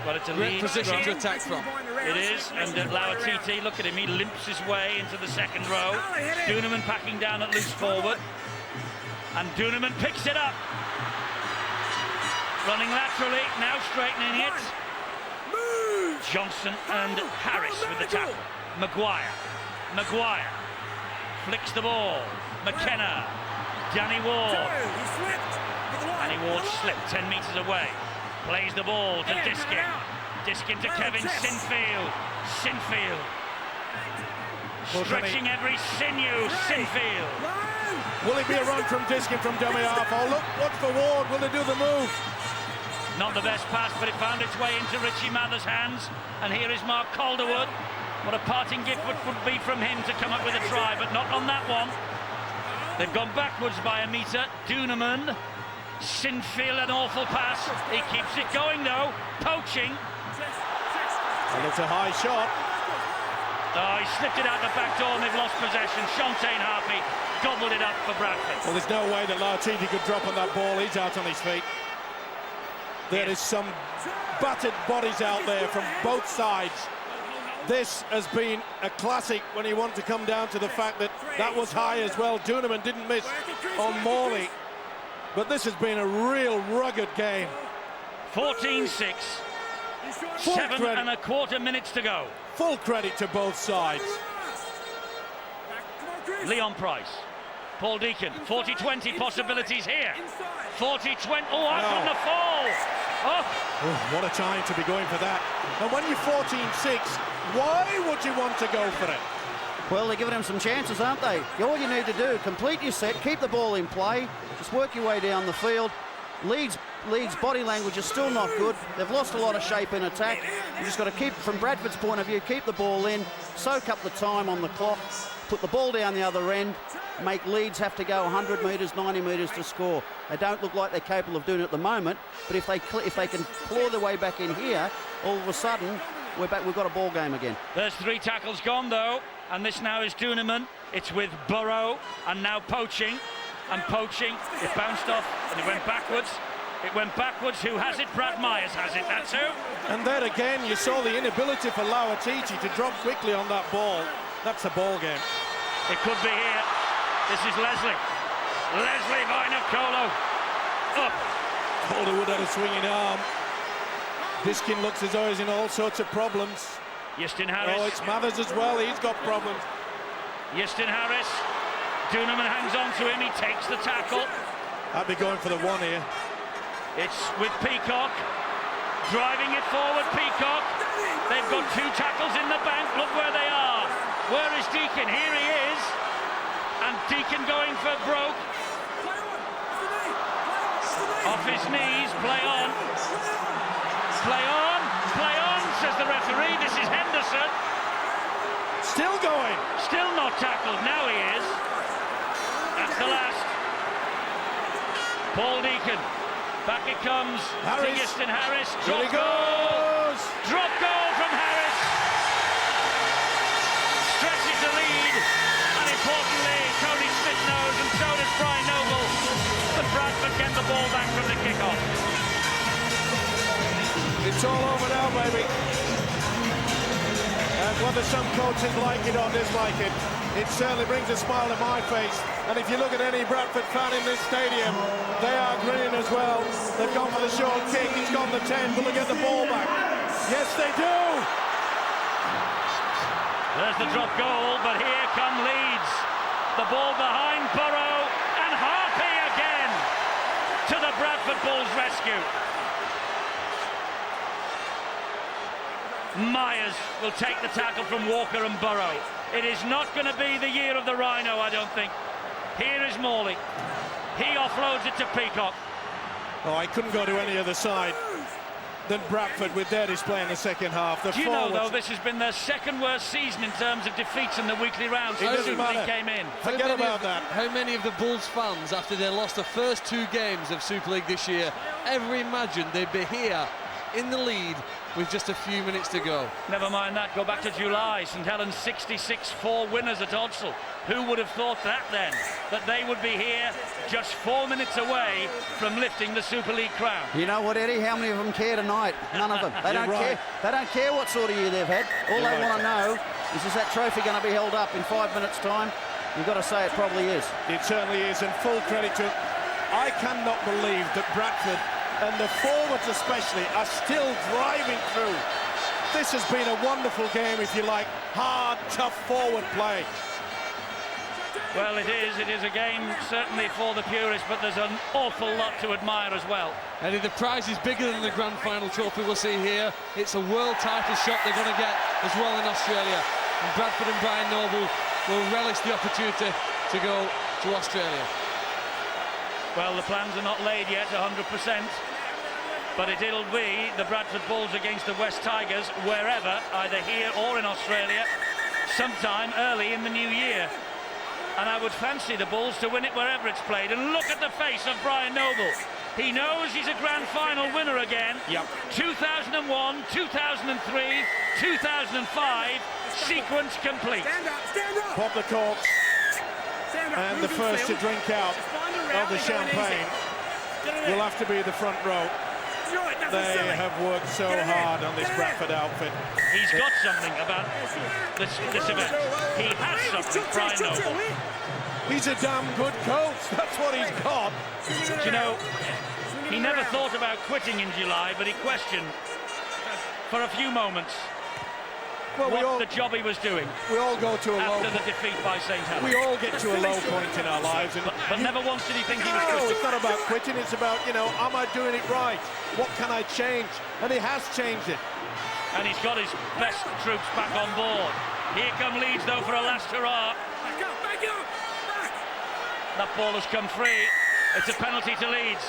Well, it's a Great lead position scrum. to attack from. It is, and Lauatiti, look at him, he limps his way into the second row. Duneman packing down at loose forward. And Duneman picks it up. Running laterally, now straightening it. Johnson and Harris with the tackle. Maguire flicks the ball. McKenna. Danny Ward. Danny Ward slipped 10 metres away. Plays the ball to Diskin. Diskin to Kevin Sinfield. Stretching every sinew. Sinfield. Will it be a run from Diskin from dummy half? Oh, look, what's for Ward? Will they do the move? Not the best pass, but it found its way into Richie Mather's hands. And here is Mark Calderwood. What a parting gift would be from him to come up with a try, but not on that one. They've gone backwards by a metre. Duneman. Sinfield, an awful pass. He keeps it going though. Poaching. And it's a high shot. Oh, he slipped it out the back door and they've lost possession. Shontaine Harpy gobbled it up for Bradford. Well, there's no way that Lauatiti could drop on that ball. He's out on his feet. There is some battered bodies out there from both sides. This has been a classic when you want to come down to the fact that that was high as well. Duneman didn't miss on Morley. But this has been a real rugged game. 14-6. 7.25 minutes to go. Full credit to both sides. Leon Price. Paul Deacon. 40-20 possibilities here. 40-20. Oh, out on the fall. Oh, what a time to be going for that. And when you're 14-6, why would you want to go for it? Well, they're giving him some chances, aren't they? All you need to do, complete your set, keep the ball in play, just work your way down the field. Leeds body language is still not good. They've lost a lot of shape in attack. You just got to keep, from Bradford's point of view, keep the ball in, soak up the time on the clock, put the ball down the other end, make Leeds have to go 100 metres, 90 metres to score. They don't look like they're capable of doing it at the moment, but if they can claw their way back in here, all of a sudden, we've got a ball game again. There's 3 tackles gone though, and this now is Duneman. It's with Burrow, and now Poaching. And Poaching, it bounced off, and it went backwards. It went backwards. Who has it? Brad Myers has it, that's who. And there again, you saw the inability for Lauatiti to drop quickly on that ball. That's a ball game. It could be here. This is Leslie. Leslie Vinacolo. Up. Calderwood had a swinging arm. Diskin looks as though he's in all sorts of problems. Yestin Harris. Oh, it's Mathers as well. He's got problems. Yestin Harris. Duneman hangs on to him. He takes the tackle. I'd be going for the one here. It's with Peacock. Driving it forward, Peacock. They've got 2 tackles in the bank. Look where they are. Where is Deacon? Here he is. And Deacon going for broke. Off his knees. Play on. Play on. Play on, says the referee. This is Henderson. Still going. Still not tackled. Now he is. That's the last. Paul Deacon. Back it comes. Harris. Yestin Harris. Here he goes. Drop goal from Harris. Stretches the lead. And importantly, Tony Smith knows, and so does Brian Noble, that Bradford get the ball back from the kickoff. It's all over now, baby. And whether some coaches like it or dislike it, it certainly brings a smile to my face. And if you look at any Bradford fan in this stadium, they are grinning as well. They've gone for the short kick. It's gone the 10. Will they get the ball back? Yes, they do. There's the drop goal, but here come Leeds. The ball behind Burrow, and Harpy again to the Bradford Bulls rescue. Myers will take the tackle from Walker and Burrow. It is not going to be the year of the Rhino, I don't think. Here is Morley. He offloads it to Peacock. Oh, I couldn't go to any other side. than Bradford with their display in the second half. Do you know, though, this has been their second worst season in terms of defeats in the weekly rounds since the Super League came in. Forget about that. How many of the Bulls fans, after they lost the first 2 games of Super League this year, ever imagined they'd be here in the lead with just a few minutes to go? Never mind that, go back to July, St Helens 66-4 winners at Odsal. Who would have thought that then, that they would be here just 4 minutes away from lifting the Super League crown? You know what, Eddie? How many of them care tonight? None of them. They don't care. They don't care what sort of year they've had. All they want to know is that trophy going to be held up in 5 minutes' time? You've got to say it probably is. It certainly is, and full credit to it. I cannot believe that Bradford, and the forwards especially, are still driving through. This has been a wonderful game, if you like. Hard, tough forward play. Well, it is a game certainly for the purists, but there's an awful lot to admire as well. Eddie, the prize is bigger than the grand final trophy we'll see here. It's a world title shot they're going to get as well in Australia. And Bradford and Brian Noble will relish the opportunity to go to Australia. Well, the plans are not laid yet 100%, but it'll be the Bradford Bulls against the West Tigers, wherever, either here or in Australia, sometime early in the new year. And I would fancy the Bulls to win it wherever it's played. And look at the face of Brian Noble. He knows he's a grand final winner again. Yep. 2001, 2003, 2005, sequence complete. Stand up. Pop the corks, and the first to drink out of the champagne will have to be the front row. They have worked so hard on this Bradford outfit. He's got something about this event. He has something, Brian Noble. He's a damn good coach. That's what he's got. You know, he never thought about quitting in July, but he questioned for a few moments what the job he was doing. We all go to a low after the defeat by St Helens. We all get to a low point in our lives. But never once did he think he was No, quitting. it's not about quitting. It's about, am I doing it right? What can I change? And he has changed it. And he's got his best troops back on board. Here come Leeds, though, for a last hurrah. Back up. That ball has come free. It's a penalty to Leeds.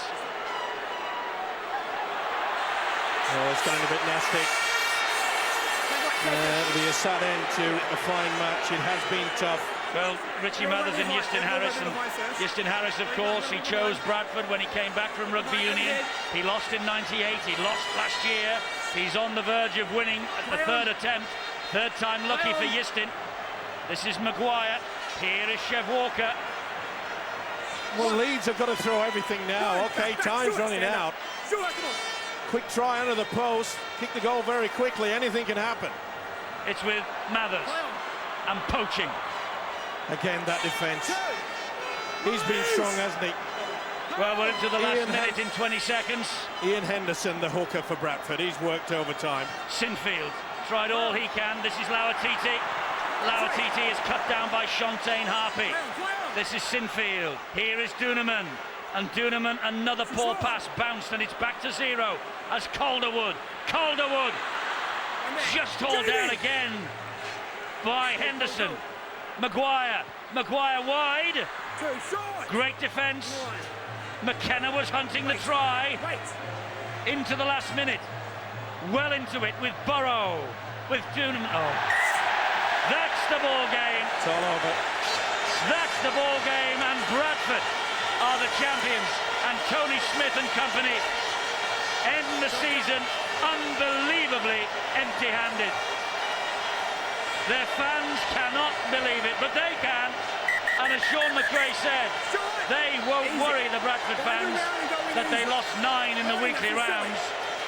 Oh, it's getting a bit nasty. It'll be a sad end to a fine match. It has been tough. Well, Richie Mathers and Euston Harris. And Euston Harris, of course, he chose Bradford when he came back from rugby union. He lost in '98. He lost last year. He's on the verge of winning at the third attempt. Third time lucky for Euston. This is Maguire. Here is Chev Walker. Well, Leeds have got to throw everything now. Okay, time's running out. Quick try under the post. Kick the goal very quickly. Anything can happen. It's with Mathers and poaching. Again, that defence. He's been strong, hasn't he? Well, we're into the last minute in 20 seconds. Ian Henderson, the hooker for Bradford. He's worked overtime. Sinfield tried all he can. This is Lauatiti. Lauatiti is cut down by Shontaine Harpy. This is Sinfield. Here is Duneman. And Duneman, another poor pass, bounced, and it's back to 0 as Calderwood just hauled down again by Henderson. Maguire wide. Great defence. McKenna was hunting the try. Into the last minute. Well into it with Burrow, with Duneman. Oh, that's the ball game. It's all over. That's the ball game, and Bradford are the champions, and Tony Smith and company end the season unbelievably empty-handed. Their fans cannot believe it, but they can. And as Sean McRae said, they won't worry the Bradford fans that they lost 9 in the weekly rounds.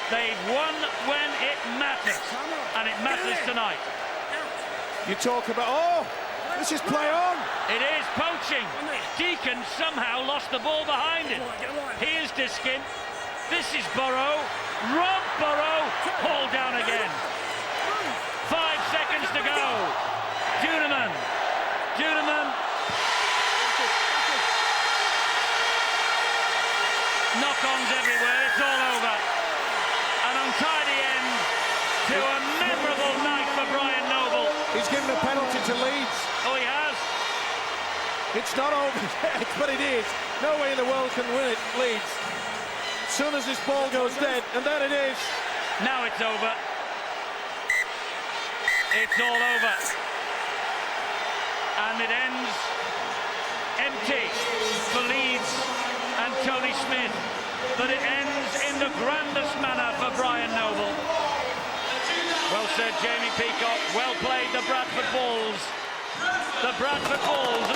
They've won when it matters, and it matters tonight. You talk about, this is play on. It is poaching. Deacon somehow lost the ball behind him. Here's Diskin. This is Burrow. Rob Burrow hauled down again. 5 seconds to go. Duneman. Knock-ons everywhere. It's all over. An untidy end to a memorable night for Brian Noble. He's given a penalty to Leeds. Oh, he has? It's not over yet, but it is. No way in the world can win it, Leeds. As soon as this ball goes dead, and then it is. Now it's over. It's all over. And it ends empty for Leeds and Tony Smith. But it ends in the grandest manner for Brian Noble. Well said, Jamie Peacock. Well played, the Bradford Bulls. The Bradford Bulls